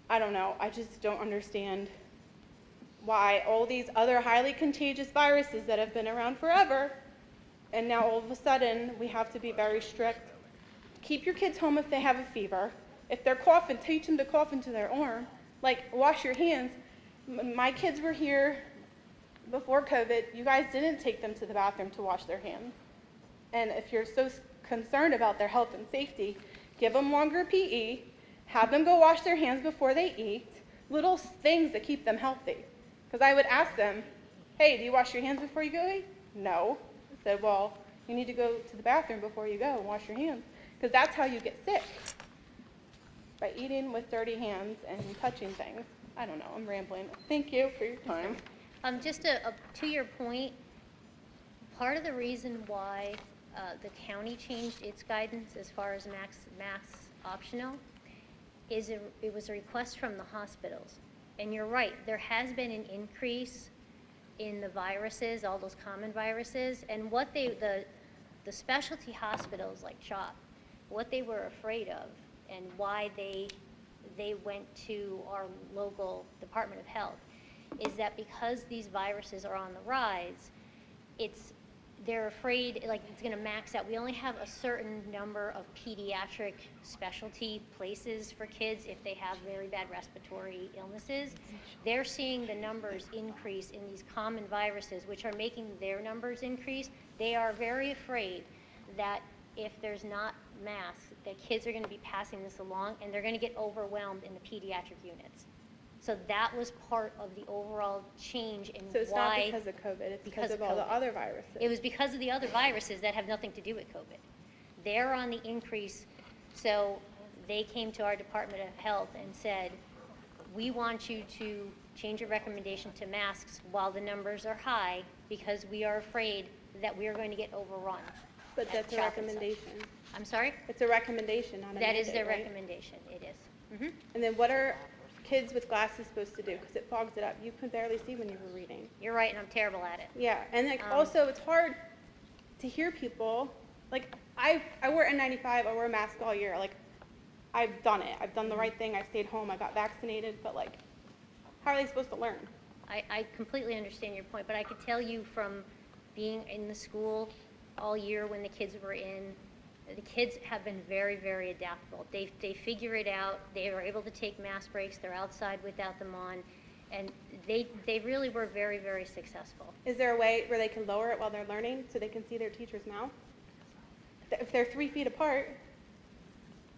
R: I don't know. I just don't understand why all these other highly contagious viruses that have been around forever, and now all of a sudden we have to be very strict. Keep your kids home if they have a fever. If they're coughing, teach them to cough into their arm. Like, wash your hands. My kids were here before COVID. You guys didn't take them to the bathroom to wash their hands. And if you're so concerned about their health and safety, give them longer PE, have them go wash their hands before they eat, little things that keep them healthy. Because I would ask them, hey, do you wash your hands before you go eat? No. I said, well, you need to go to the bathroom before you go and wash your hands. Because that's how you get sick, by eating with dirty hands and touching things. I don't know, I'm rambling. Thank you for your time.
E: Just to your point, part of the reason why the county changed its guidance as far as masks optional is it was a request from the hospitals. And you're right, there has been an increase in the viruses, all those common viruses, and what the specialty hospitals like CHOP, what they were afraid of and why they went to our local Department of Health is that because these viruses are on the rise, they're afraid like it's going to max out. We only have a certain number of pediatric specialty places for kids if they have very bad respiratory illnesses. They're seeing the numbers increase in these common viruses, which are making their numbers increase. They are very afraid that if there's not masks, that kids are going to be passing this along and they're going to get overwhelmed in the pediatric units. So that was part of the overall change in why.
R: So it's not because of COVID, it's because of all the other viruses.
E: It was because of the other viruses that have nothing to do with COVID. They're on the increase, so they came to our Department of Health and said, we want you to change your recommendation to masks while the numbers are high because we are afraid that we are going to get overrun.
R: But that's a recommendation.
E: I'm sorry?
R: It's a recommendation, not a mandate,
E: That is their
R: right?
E: recommendation, it is. Mm-hmm.
R: And then what are kids with glasses supposed to do? Because it fogs it up. You can barely see when you were reading.
E: You're right, and I'm terrible at it.
R: Yeah, and like also it's hard to hear people. Like I wear N95, I wear a mask all year. Like I've done it. I've done the right thing. I stayed home. I got vaccinated. But like, how are they supposed to learn?
E: I completely understand your point, but I could tell you from being in the school all year when the kids were in, the kids have been very, very adaptable. They figure it out. They are able to take mask breaks. They're outside without them on. And they really were very, very successful.
R: Is there a way where they can lower it while they're learning so they can see their teacher's mouth? If they're 3 feet apart,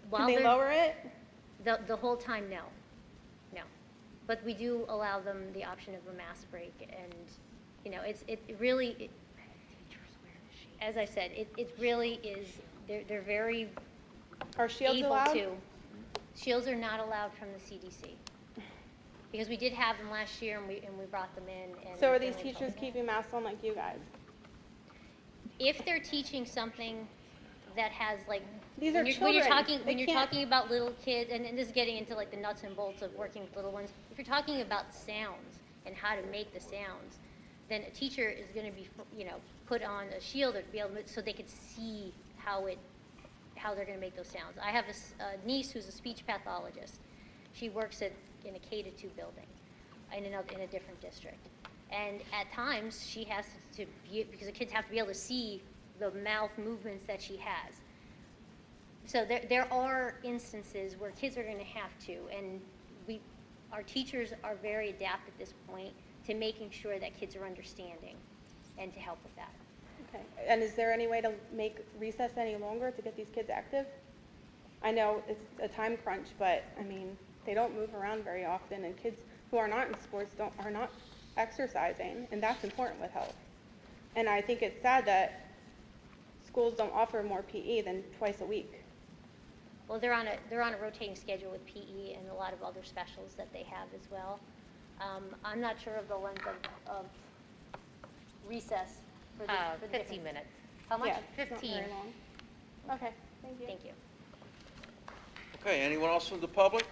E: While
R: can they
E: they're-
R: lower it?
E: The whole time, no. No. But we do allow them the option of a mask break, and, you know, it really, as I said, it really is, they're very
R: Are shields
E: able
R: allowed?
E: to. Shields are not allowed from the CDC. Because we did have them last year, and we brought them in. And
R: So are
E: they
R: these
E: were
R: teachers
E: told.
R: keeping masks on like you guys?
E: If they're teaching something that has like,
R: These
E: when
R: are
E: you're, when you're
R: children.
E: talking,
R: They
E: when you're
R: can't-
E: talking about little kids, and this is getting into like the nuts and bolts of working with little ones, if you're talking about sounds and how to make the sounds, then a teacher is gonna be, you know, put on a shield or to be able to, so they could see how they're gonna make those sounds. I have a niece who's a speech pathologist. She works in a K-2 building in a different district. And at times, she has to be, because the kids have to be able to see the mouth movements that she has. So there are instances where kids are going to have to, and our teachers are very adept at this point to making sure that kids are understanding and to help with that.
R: Okay. And is there any way to make recess any longer to get these kids active? I know it's a time crunch, but I mean, they don't move around very often, and kids who are not in sports are not exercising, and that's important with health. And I think it's sad that schools don't offer more PE than twice a week.
E: Well, they're on a rotating schedule with PE and a lot of other specials that they have as well. I'm not sure of the length of recess for the
H: 15
E: different-
H: minutes.
E: How much?
R: Yeah, it's not
H: 15.
R: very long. Okay, thank you.
E: Thank you.
A: Okay, anyone else from the public?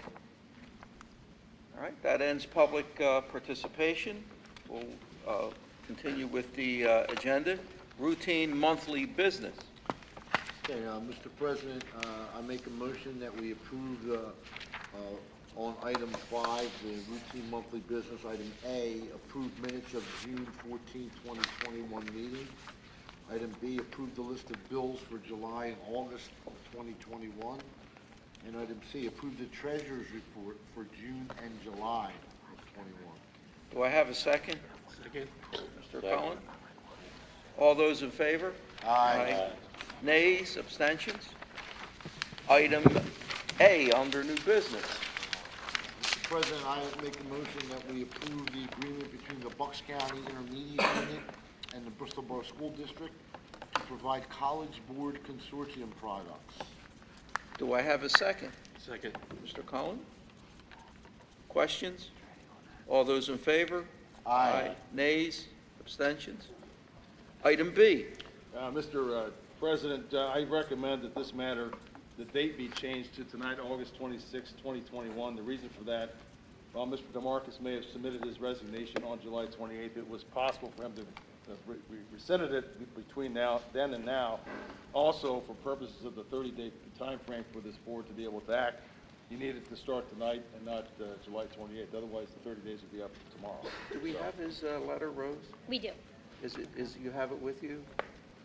A: All right, that ends public participation. We'll continue with the agenda. Routine monthly business.
C: Okay, Mr. President, I make a motion that we approve on item 5, the routine monthly business, item A, approve minutes of June 14, 2021 meeting. Item B, approve the list of bills for July and August of 2021. And item C, approve the treasurer's report for June and July of 21.
A: Do I have a second?
D: Second.
A: Mr. Cullen? All those in favor?
C: Aye.
A: Nays, abstentions? Item A, under new business.
C: Mr. President, I make a motion that we approve the agreement between the Bucks County Intermediate Unit and the Bristol Borough School District to provide College Board Consortium products.
A: Do I have a second?
D: Second.
A: Mr. Cullen? Questions? All those in favor?
C: Aye.
A: Nays, abstentions? Item B.
N: Mr. President, I recommend that this matter, the date be changed to tonight, August 26, 2021. The reason for that, while Mr. DeMarcus may have submitted his resignation on July 28th, it was possible for him to rescinded it between then and now. Also, for purposes of the 30-day time frame for this board to be able to act, you need it to start tonight and not July 28th. Otherwise, the 30 days will be up tomorrow.
A: Do we have his letter, Rose?
E: We do.
A: You have it with you?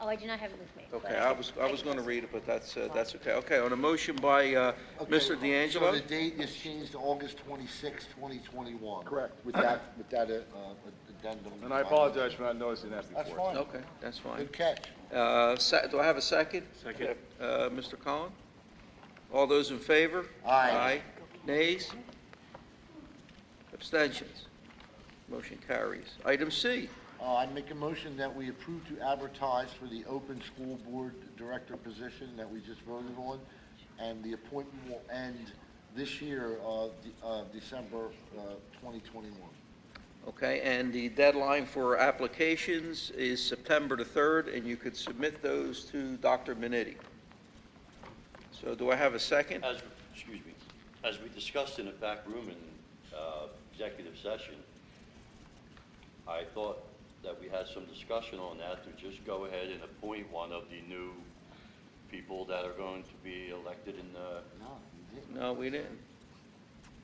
E: Oh, I do not have it with me. but
A: Okay, I was going to read it, but that's okay. Okay, on a motion by Mr.
C: Okay,
A: D'Angelo?
C: So the date is changed to August 26, 2021.
N: Correct.
C: With that addendum.
N: And I apologize for not noticing that before.
C: That's fine.
A: Okay, that's fine.
C: Good catch.
A: Do I have a second?
D: Second.
A: Mr. Collin? All those in favor?
C: Aye.
A: Nays? Abstentions? Motion carries. Item C.
C: I make a motion that we approve to advertise for the open school board director position that we just voted on, and the appointment will end this year, December 2021.
A: Okay, and the deadline for applications is September the 3rd, and you could submit those to Dr. Minetti. So do I have a second?
S: As we discussed in the back room in executive session, I thought that we had some discussion on that to just go ahead and appoint one of the new people that are going to be elected in the...
A: No, we didn't.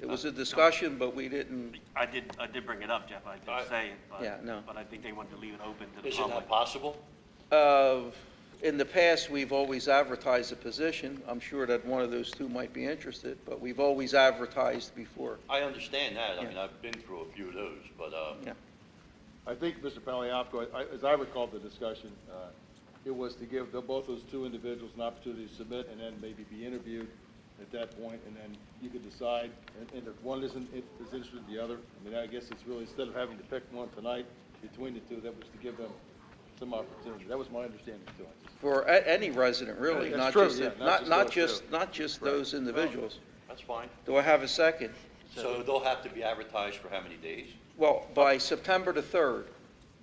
A: It was a discussion, but we didn't.
D: I did bring it up, Jeff, I did say it,
A: Yeah, no.
D: but I think they wanted to leave it open to the
S: Isn't
D: public.
S: that possible?
A: In the past, we've always advertised a position. I'm sure that one of those two might be interested, but we've always advertised before.
S: I understand that. I
A: Yeah.
S: mean, I've been through a few of those, but,
A: Yeah.
N: I think, Mr. Paliapko, as I recall the discussion, it was to give both those two individuals an opportunity to submit and then maybe be interviewed at that point, and then you could decide, and if one isn't as interested in the other, I mean, I guess it's really, instead of having to pick one tonight between the two, that was to give them some opportunity. That was my understanding too.
A: For any resident, really,
N: That's
A: not
N: true,
A: just,
N: yeah,
A: not just those individuals.
S: that's fine.
A: Do I have a second?
S: So they'll have to be advertised for how many days?
A: Well, by September the 3rd.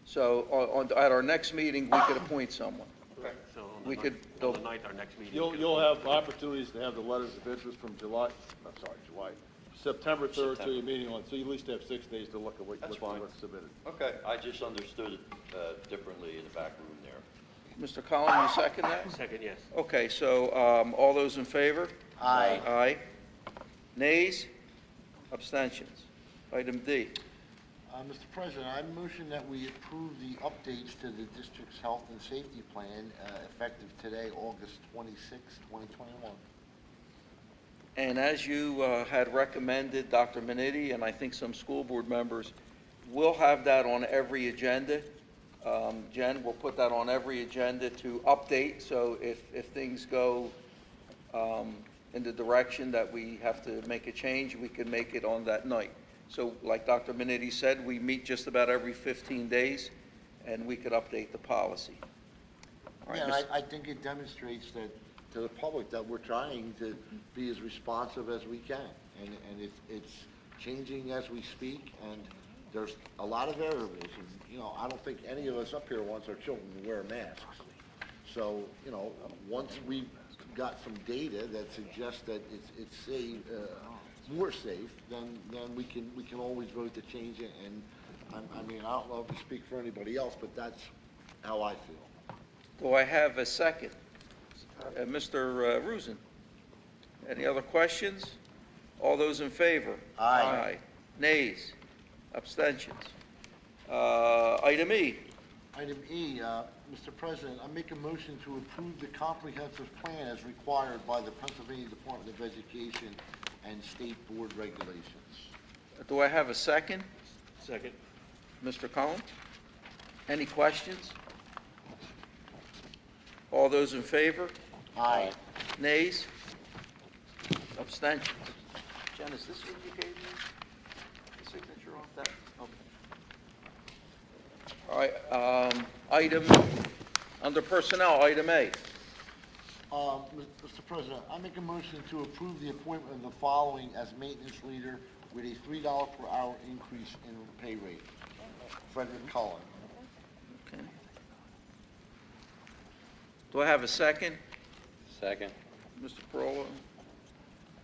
A: So at our next meeting, we could appoint someone.
S: Okay.
D: So
A: We could,
D: on the 9th, our next meeting.
N: You'll have opportunities to have the letters of interest from September 3rd to your meeting on, so you at least have 6 days to look at
S: That's fine.
N: what's submitted.
S: Okay, I just understood it differently in the back room there.
A: Mr. Collin, you second that?
D: Second, yes.
A: Okay, so all those in favor?
C: Aye.
A: Aye. Nays? Abstentions? Item D.
C: Mr. President, I motion that we approve the updates to the district's health and safety plan effective today, August 26, 2021.
A: And as you had recommended, Dr. Minetti, and I think some school board members, we'll have that on every agenda. Jen, we'll put that on every agenda to update, so if things go in the direction that we have to make a change, we can make it on that night. So like Dr. Minetti said, we meet just about every 15 days, and we could update the policy. All right,
C: Yeah, and
A: Ms.
C: I think it demonstrates that, to the public, that we're trying to be as responsive as we can. And it's changing as we speak, and there's a lot of variables. And, you know, I don't think any of us up here wants our children to wear masks. So, you know, once we've got some data that suggests that it's safe, more safe, then we can always vote to change it. And I mean, I don't know if you speak for anybody else, but that's how I feel.
A: Do I have a second? Mr. Rusin, any other questions? All those in favor?
C: Aye.
A: Nays? Abstentions? Item E.
C: Item E, Mr. President, I make a motion to approve the comprehensive plan as required by the Pennsylvania Department of Education and state board regulations.
A: Do I have a second?
D: Second.
A: Mr. Collins? Any questions? All those in favor?
C: Aye.
A: Nays? Abstentions? Jen, is this what you gave me? The signature off that? Okay. All right, item, under personnel, item A.
C: Mr. President, I make a motion to approve the appointment of the following as maintenance leader with a $3 per hour increase in pay rate. Frederick Cullen.
A: Okay. Do I have a second?
F: Second.
A: Mr. Parola?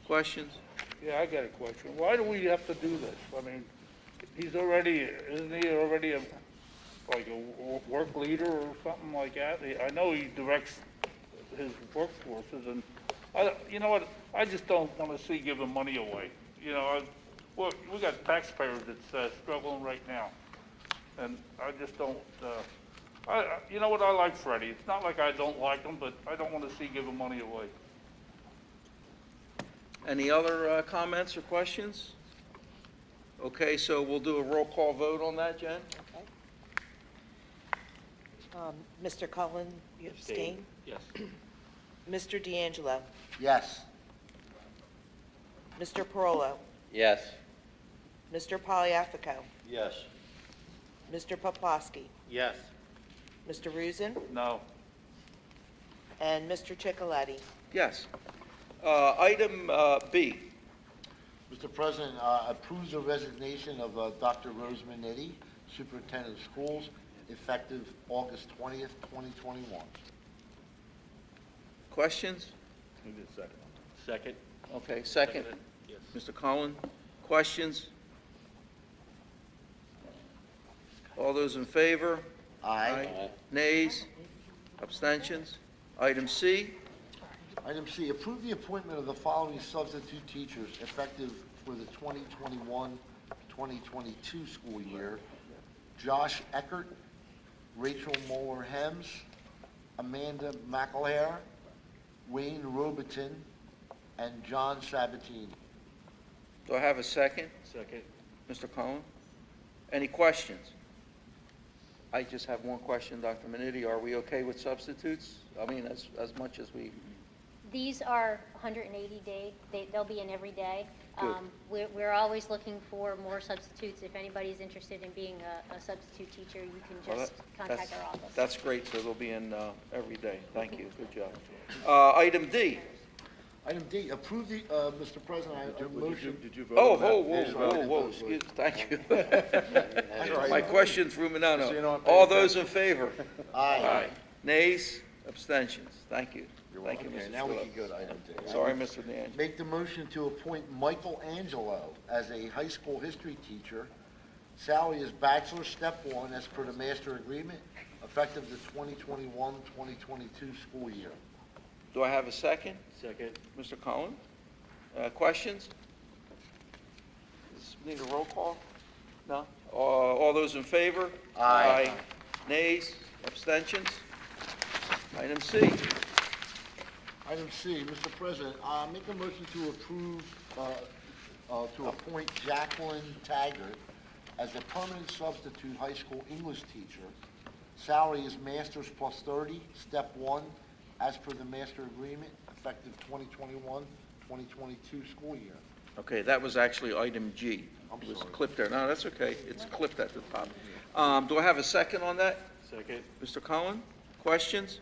A: Questions?
T: Yeah, I got a question. Why do we have to do this? I mean, isn't he already like a work leader or something like that? I know he directs his workforces, and you know what? I just don't want to see giving money away. You know, we got taxpayers that's struggling right now, and I just don't. You know what? I like Freddie. It's not like I don't like him, but I don't want to see giving money away.
A: Any other comments or questions? Okay, so we'll do a roll call vote on that, Jen?
B: Mr. Cullen, you abstain?
D: Yes.
B: Mr. D'Angelo?
C: Yes.
B: Mr. Parolo?
F: Yes.
B: Mr. Poliafico?
S: Yes.
B: Mr. Poplawski?
F: Yes.
B: Mr. Rusin?
T: No.
B: And Mr. Chicoletti?
A: Yes. Item B.
C: Mr. President, approves the resignation of Dr. Rose Minetti, Superintendent of Schools, effective August 20th, 2021.
A: Questions?
N: Who did second?
D: Second.
A: Okay, second.
D: Seconded. Yes.
A: Mr. Cullen, questions? All those in favor?
C: Aye.
A: Nays? Abstentions? Item C.
C: Item C, approve the appointment of the following substitute teachers effective for the 2021-2022 school year. Josh Eckert, Rachel Moeller-Hems, Amanda McElhair, Wayne Robertson, and John Sabatini.
A: Do I have a second?
D: Second.
A: Mr. Cohen? Any questions? I just have one question, Dr. Minetti. Are we okay with substitutes? I mean, as much as we...
E: These are 180 day, they'll be in every day.
A: Good.
E: We're always looking for more substitutes. If anybody's interested in being a substitute teacher, you can
A: Well,
E: just contact our office.
A: That's great, so they'll be in every day. Thank you, good job. Item D.
C: Item D, approve the, Mr. President, I motion.
N: Did you vote
A: Oh,
N: on that?
A: whoa, excuse, thank you.
C: That's all right.
A: My question's
N: So you're
A: Ruminano.
N: not paying
A: All those in favor?
C: Aye.
A: Nays? Abstentions? Thank you.
N: You're
A: Thank you,
C: Okay,
A: Mr.
C: now we can
A: Phillips.
C: go to item D.
A: Sorry, Mr. DeAngelo.
C: Make the motion to appoint Michael Angelo as a high school history teacher. Salary is bachelor, step 1, as per the master agreement, effective the 2021-2022 school year.
A: Do I have a second?
D: Second.
A: Mr. Cohen? Questions? Does this need a roll call? No? All those in favor?
C: Aye.
A: Nays? Abstentions? Item C.
C: Item C, Mr. President, make a motion to approve, to appoint Jacqueline Taggart as a permanent substitute high school English teacher. Salary is master's plus 30, step 1, as per the master agreement, effective 2021-2022 school year.
A: Okay, that was actually item G.
C: I'm
A: It was
C: sorry.
A: clipped there. No, that's okay. It's clipped at the top. Do I have a second on that?
D: Second.
A: Mr. Cohen? Questions?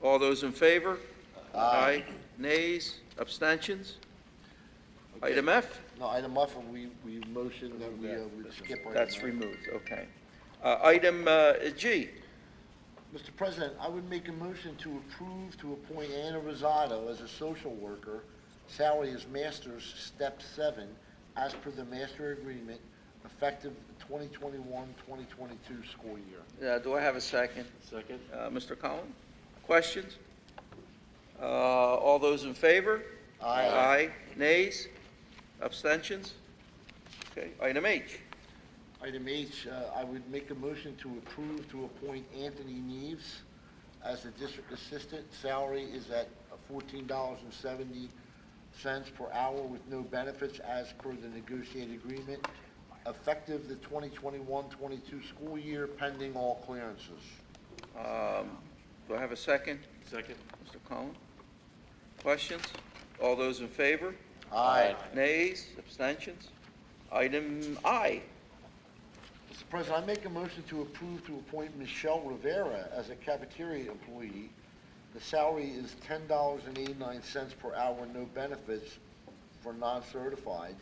A: All those in favor? Aye. Nays? Abstentions? Item F?
C: No, item F, we motioned that we would skip item
A: That's
C: F.
A: removed, okay. Item G?
C: Mr. President, I would make a motion to approve to appoint Anna Rosado as a social worker. Salary is master's, step 7, as per the master agreement, effective 2021-2022 school year.
A: Do I have a second?
D: Second.
A: Mr. Cohen? Questions? All those in favor?
C: Aye.
A: Nays? Abstentions? Okay, item H.
C: Item H, I would make a motion to approve to appoint Anthony Neves as the district assistant. Salary is at $14.70 per hour with no benefits as per the negotiated agreement, effective the 2021-22 school year, pending all clearances.
A: Do I have a second?
D: Second.
A: Mr. Cohen? Questions? All those in favor?
C: Aye.
A: Nays? Abstentions? Item I.
C: Mr. President, I make a motion to approve to appoint Michelle Rivera as a cafeteria employee. The salary is $10.89 per hour, no benefits for non-certified,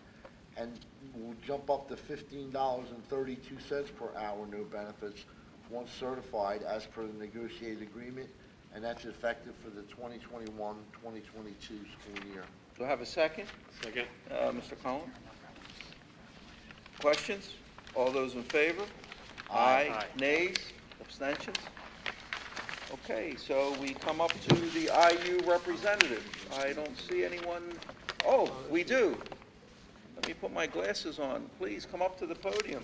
C: and will jump up to $15.32 per hour, no benefits, once certified as per the negotiated agreement, and that's effective for the 2021-2022 school year.
A: Do I have a second?
D: Second.
A: Mr. Cohen? Questions? All those in favor?
C: Aye.
A: Nays? Abstentions? Okay, so we come up to the IU representative. I don't see anyone. Oh, we do. Let me put my glasses on. Please come up to the podium.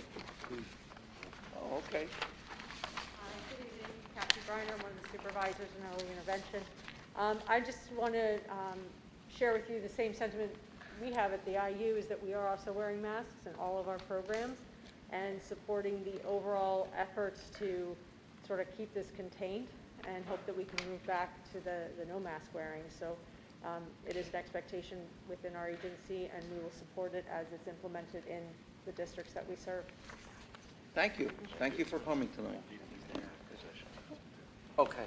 A: Oh, okay.
L: Good evening, Kathy Briner, one of the supervisors in early intervention. I just want to share with you the same sentiment we have at the IU, is that we are also wearing masks in all of our programs and supporting the overall efforts to sort of keep this contained and hope that we can move back to the no mask wearing. So it is an expectation within our agency, and we will support it as it's implemented in the districts that we serve.
A: Thank you. Thank you for coming tonight. Okay,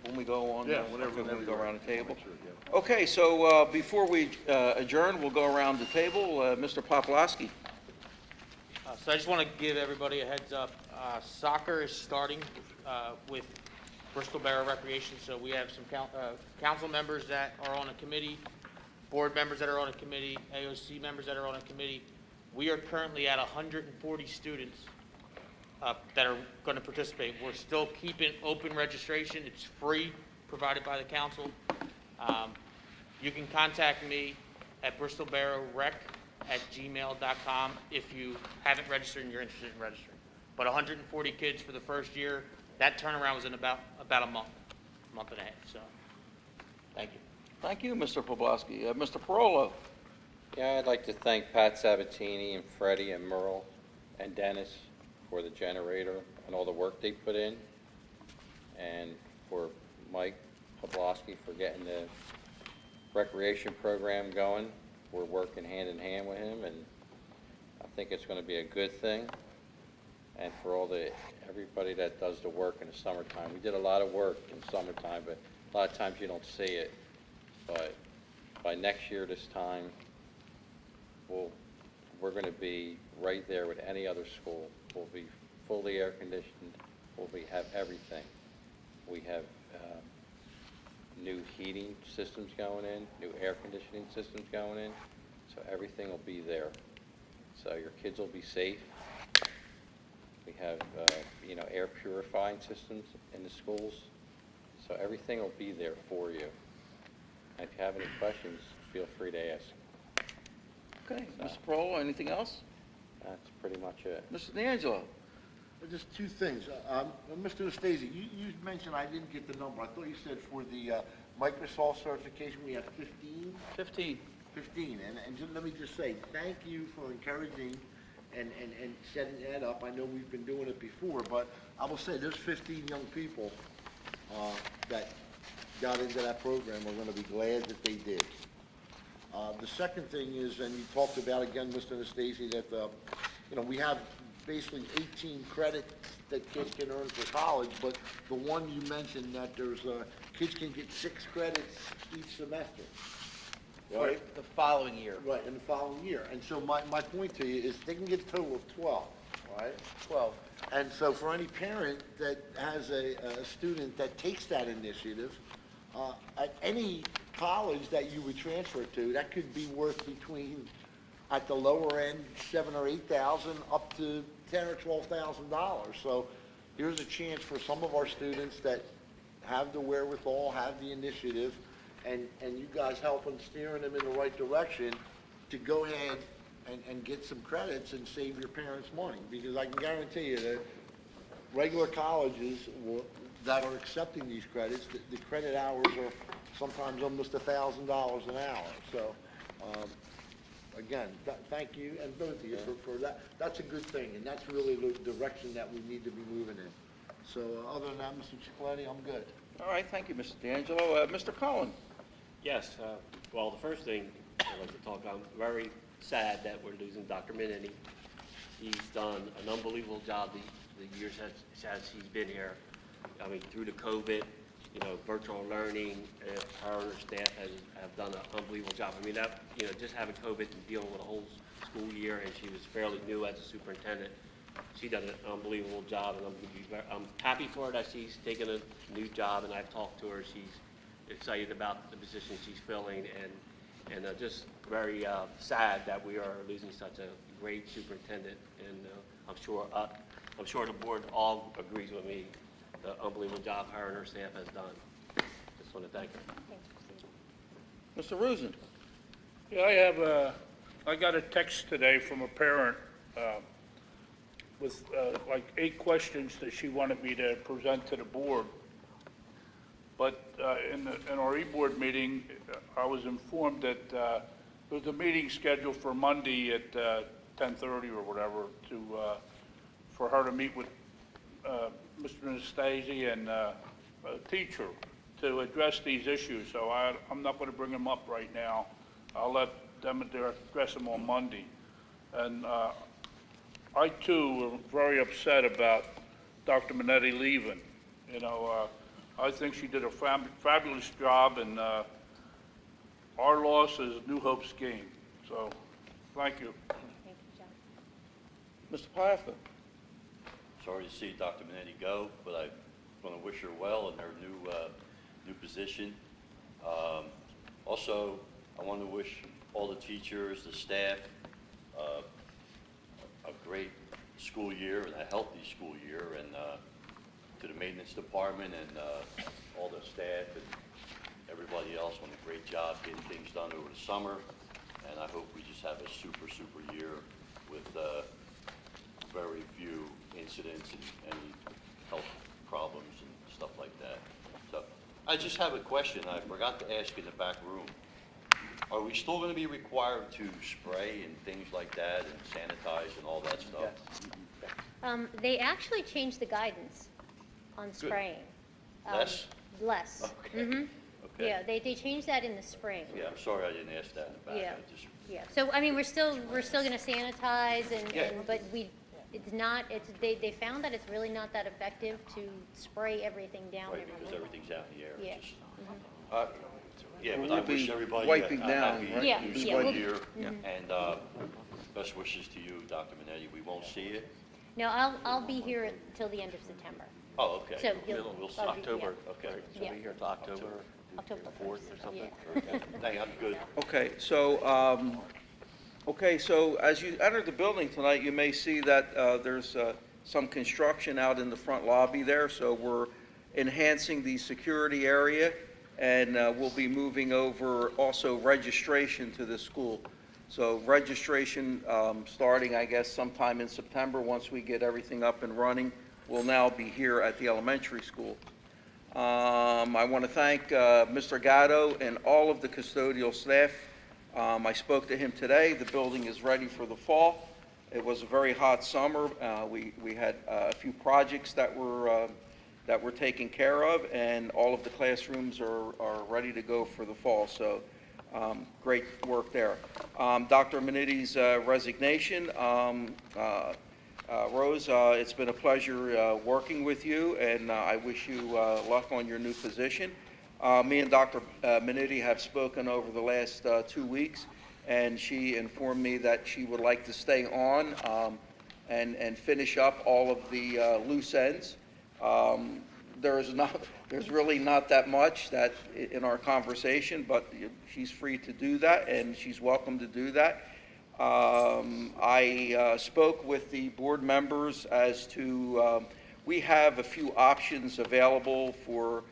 A: when we go on,
N: Yeah, whenever
A: when we go
N: you're
A: around the table.
N: Sure, yeah.
A: Okay, so before we adjourn, we'll go around the table. Mr. Poplawski.
U: So I just want to give everybody a heads up. Soccer is starting with Bristol Borough Recreation, so we have some council members that are on a committee, board members that are on a committee, AOC members that are on a committee. We are currently at 140 students that are going to participate. We're still keeping open registration. It's free, provided by the council. You can contact me at bristolboroughRec@gmail.com if you haven't registered and you're interested in registering. But 140 kids for the first year, that turnaround was in about about a month and a half, so, thank you.
A: Thank you, Mr. Poblaski. Mr. Parolo?
F: Yeah, I'd like to thank Pat Sabatini and Freddie and Merle and Dennis for the generator and all the work they put in, and for Mike Poblaski for getting the recreation program going. We're working hand in hand with him, and I think it's going to be a good thing. And for everybody that does the work in the summertime. We did a lot of work in summertime, but a lot of times you don't see it. But by next year this time, we're going to be right there with any other school. We'll be fully air conditioned. We have everything. We have new heating systems going in, new air conditioning systems going in, so everything will be there. So your kids will be safe. We have, air purifying systems in the schools, so everything will be there for you. And if you have any questions, feel free to ask.
A: Okay, Mr. Parolo, anything else?
F: That's pretty much it.
A: Mr. D'Angelo?
C: Just two things. Mr. Nastasi, you mentioned, I didn't get the number. I thought you said for the Microsoft certification, we have 15?
A: 15.
C: 15. And just, let me just say, thank you for encouraging and setting that up. I know we've been doing it before, but I will say there's 15 young people that got into that program are going to be glad that they did. The second thing is, and you talked about again, Mr. Nastasi, that we have basically 18 credits that kids can earn for college, but the one you mentioned that there's kids can get 6 credits each semester. Right?
I: The following year.
C: Right, in the following year. And so my point to you is they can get a total of 12, right?
I: 12.
C: And so for any parent that has a student that takes that initiative, at any college that you would transfer to, that could be worth between, at the lower end, $7,000 or $8,000 up to $10,000 or $12,000. So here's a chance for some of our students that have the wherewithal, have the initiative, and you guys helping steering them in the right direction to go ahead and get some credits and save your parents money. Because I can guarantee you that regular colleges that are accepting these credits, the credit hours are sometimes almost $1,000 an hour. So, again, thank you, and both of you for that. That's a good thing, and that's really the direction that we need to be moving in. So, other than that, Mr. Ciccoletti, I'm good.
A: All right, thank you, Mr. D'Angelo. Mr. Cullen?
D: Yes, well, the first thing I'd like to talk, I'm very sad that we're losing Dr. Minetti. He's done an unbelievable job the years as he's been here. I mean, through the COVID, virtual learning, her and her staff have done an unbelievable job. I mean, just having COVID and dealing with a whole school year, and she was fairly new as a superintendent. She done an unbelievable job, and I'm happy for her that she's taken a new job, and I've talked to her. She's excited about the position she's filling, and just very sad that we are losing such a great superintendent. And I'm sure the board all agrees with me the unbelievable job her and her staff has done. Just want to thank her.
A: Mr. Rusin?
T: Yeah, I got a text today from a parent with like 8 questions that she wanted me to present to the board. But in our e-board meeting, I was informed that there was a meeting scheduled for Monday at 10:30 or whatever for her to meet with Mr. Nastasi and a teacher to address these issues. So I'm not going to bring them up right now. I'll let them address them on Monday. And I too am very upset about Dr. Minetti leaving. I think she did a fabulous job, and our loss is New Hope's gain. So, thank you.
H: Thank you, John.
A: Mr. Pfeiffer?
S: Sorry to see Dr. Minetti go, but I want to wish her well in her new position. Also, I want to wish all the teachers, the staff, a great school year and a healthy school year, and to the maintenance department and all the staff and everybody else on a great job getting things done over the summer. And I hope we just have a super year with very few incidents and any health problems and stuff like that. So I just have a question I forgot to ask in the back room. Are we still going to be required to spray and things like that and sanitize and all that stuff?
E: They actually changed the guidance on spraying.
S: Less?
E: Less.
S: Okay.
E: Mhm.
S: Okay.
E: Yeah, they changed that in the spring.
S: Yeah, I'm sorry I didn't ask that in the back.
E: Yeah.
S: I just-
E: Yeah, so, I mean, we're still gonna sanitize
S: Yeah.
E: but it's not, they found that it's really not that effective to spray everything down there.
S: Right, because everything's out in the air.
E: Yeah.
S: Just-
E: Mhm.
S: Yeah, but
N: We'll
S: I wish
N: be
S: everybody
N: wiping
S: a
N: down,
S: happy
N: right?
E: Yeah,
S: New
E: yeah,
S: school
E: we'll-
S: year,
E: Mhm.
S: and best wishes to you, Dr. Minetti. We won't see you.
E: No, I'll be here till the end of September.
S: Oh, okay.
E: So you'll-
S: We'll see.
E: I'll be-
S: October,
E: yeah.
S: okay.
E: So Yeah. be
S: here till October?
E: October
S: 4th or something?
E: Yeah.
S: Thank, I'm good.
A: Okay, so as you enter the building tonight, you may see that there's some construction out in the front lobby there, so we're enhancing the security area, and we'll be moving over also registration to the school. So registration, starting, I guess, sometime in September, once we get everything up and running, will now be here at the elementary school. I want to thank Mr. Gatto and all of the custodial staff. I spoke to him today. The building is ready for the fall. It was a very hot summer. We had a few projects that were taken care of, and all of the classrooms are ready to go for the fall. So great work there. Dr. Minitti's resignation. Rose, it's been a pleasure working with you, and I wish you luck on your new position. Me and Dr. Minetti have spoken over the last 2 weeks, and she informed me that she would like to stay on and finish up all of the loose ends. There's really not that much that in our conversation, but she's free to do that, and she's welcome to do that. I spoke with the board members as to, we have a few options available for,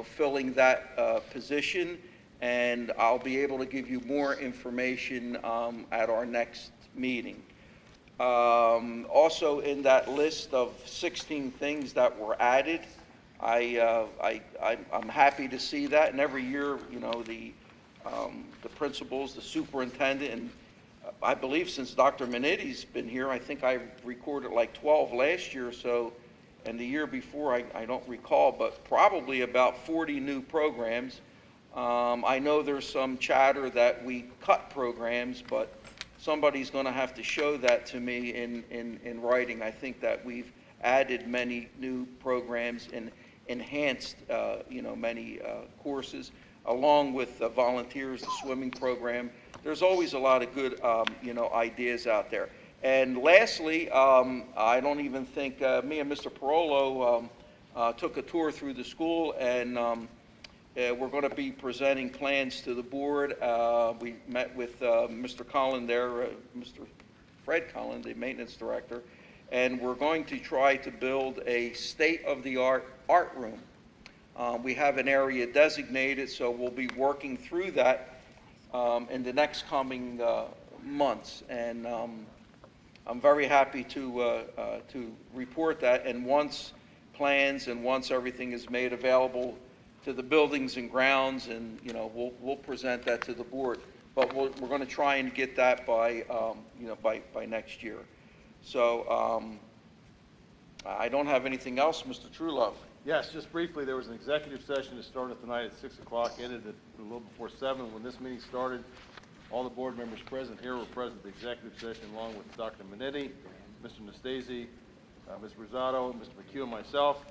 A: filling that position, and I'll be able to give you more information at our next meeting. Also, in that list of 16 things that were added, I'm happy to see that, and every year, the principals, the superintendent, and I believe since Dr. Minitti's been here, I think I recorded like 12 last year or so, and the year before, I don't recall, but probably about 40 new programs. I know there's some chatter that we cut programs, but somebody's going to have to show that to me in writing. I think that we've added many new programs and enhanced, many courses, along with volunteers, the swimming program. There's always a lot of good, ideas out there. And lastly, I don't even think, me and Mr. Parolo took a tour through the school, and we're going to be presenting plans to the board. We met with Mr. Collin there, Mr. Fred Collin, the maintenance director, and we're going to try to build a state-of-the-art art room. We have an area designated, so we'll be working through that in the next coming months, and I'm very happy to report that. And once plans and once everything is made available to the buildings and grounds, and we'll present that to the board. But we're going to try and get that by by next year. So I don't have anything else, Mr. Truelove.
N: Yes, just briefly, there was an executive session that started tonight at 6 o'clock, ended at a little before 7. When this meeting started, all the board members present here were present at the executive session, along with Dr. Minetti, Mr. Nastasi, Ms. Rosado, Mr. McHugh, and myself.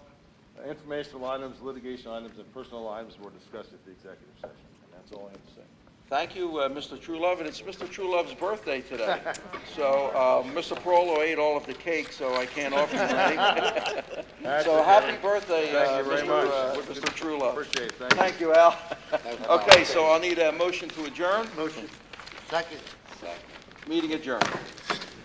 N: Informational items, litigation items, and personal items were discussed at the executive session. And that's all I have to say.
A: Thank you, Mr. Truelove, and it's Mr. Truelove's birthday today. So Mr. Parolo ate all of the cake, so I can't offer you anything. So happy birthday,
N: Thank you very much.
A: Mr. Truelove.
N: Appreciate it.
A: Thank you, Al. Okay, so I'll need a motion to adjourn.
C: Motion. Second.
A: Meeting adjourned.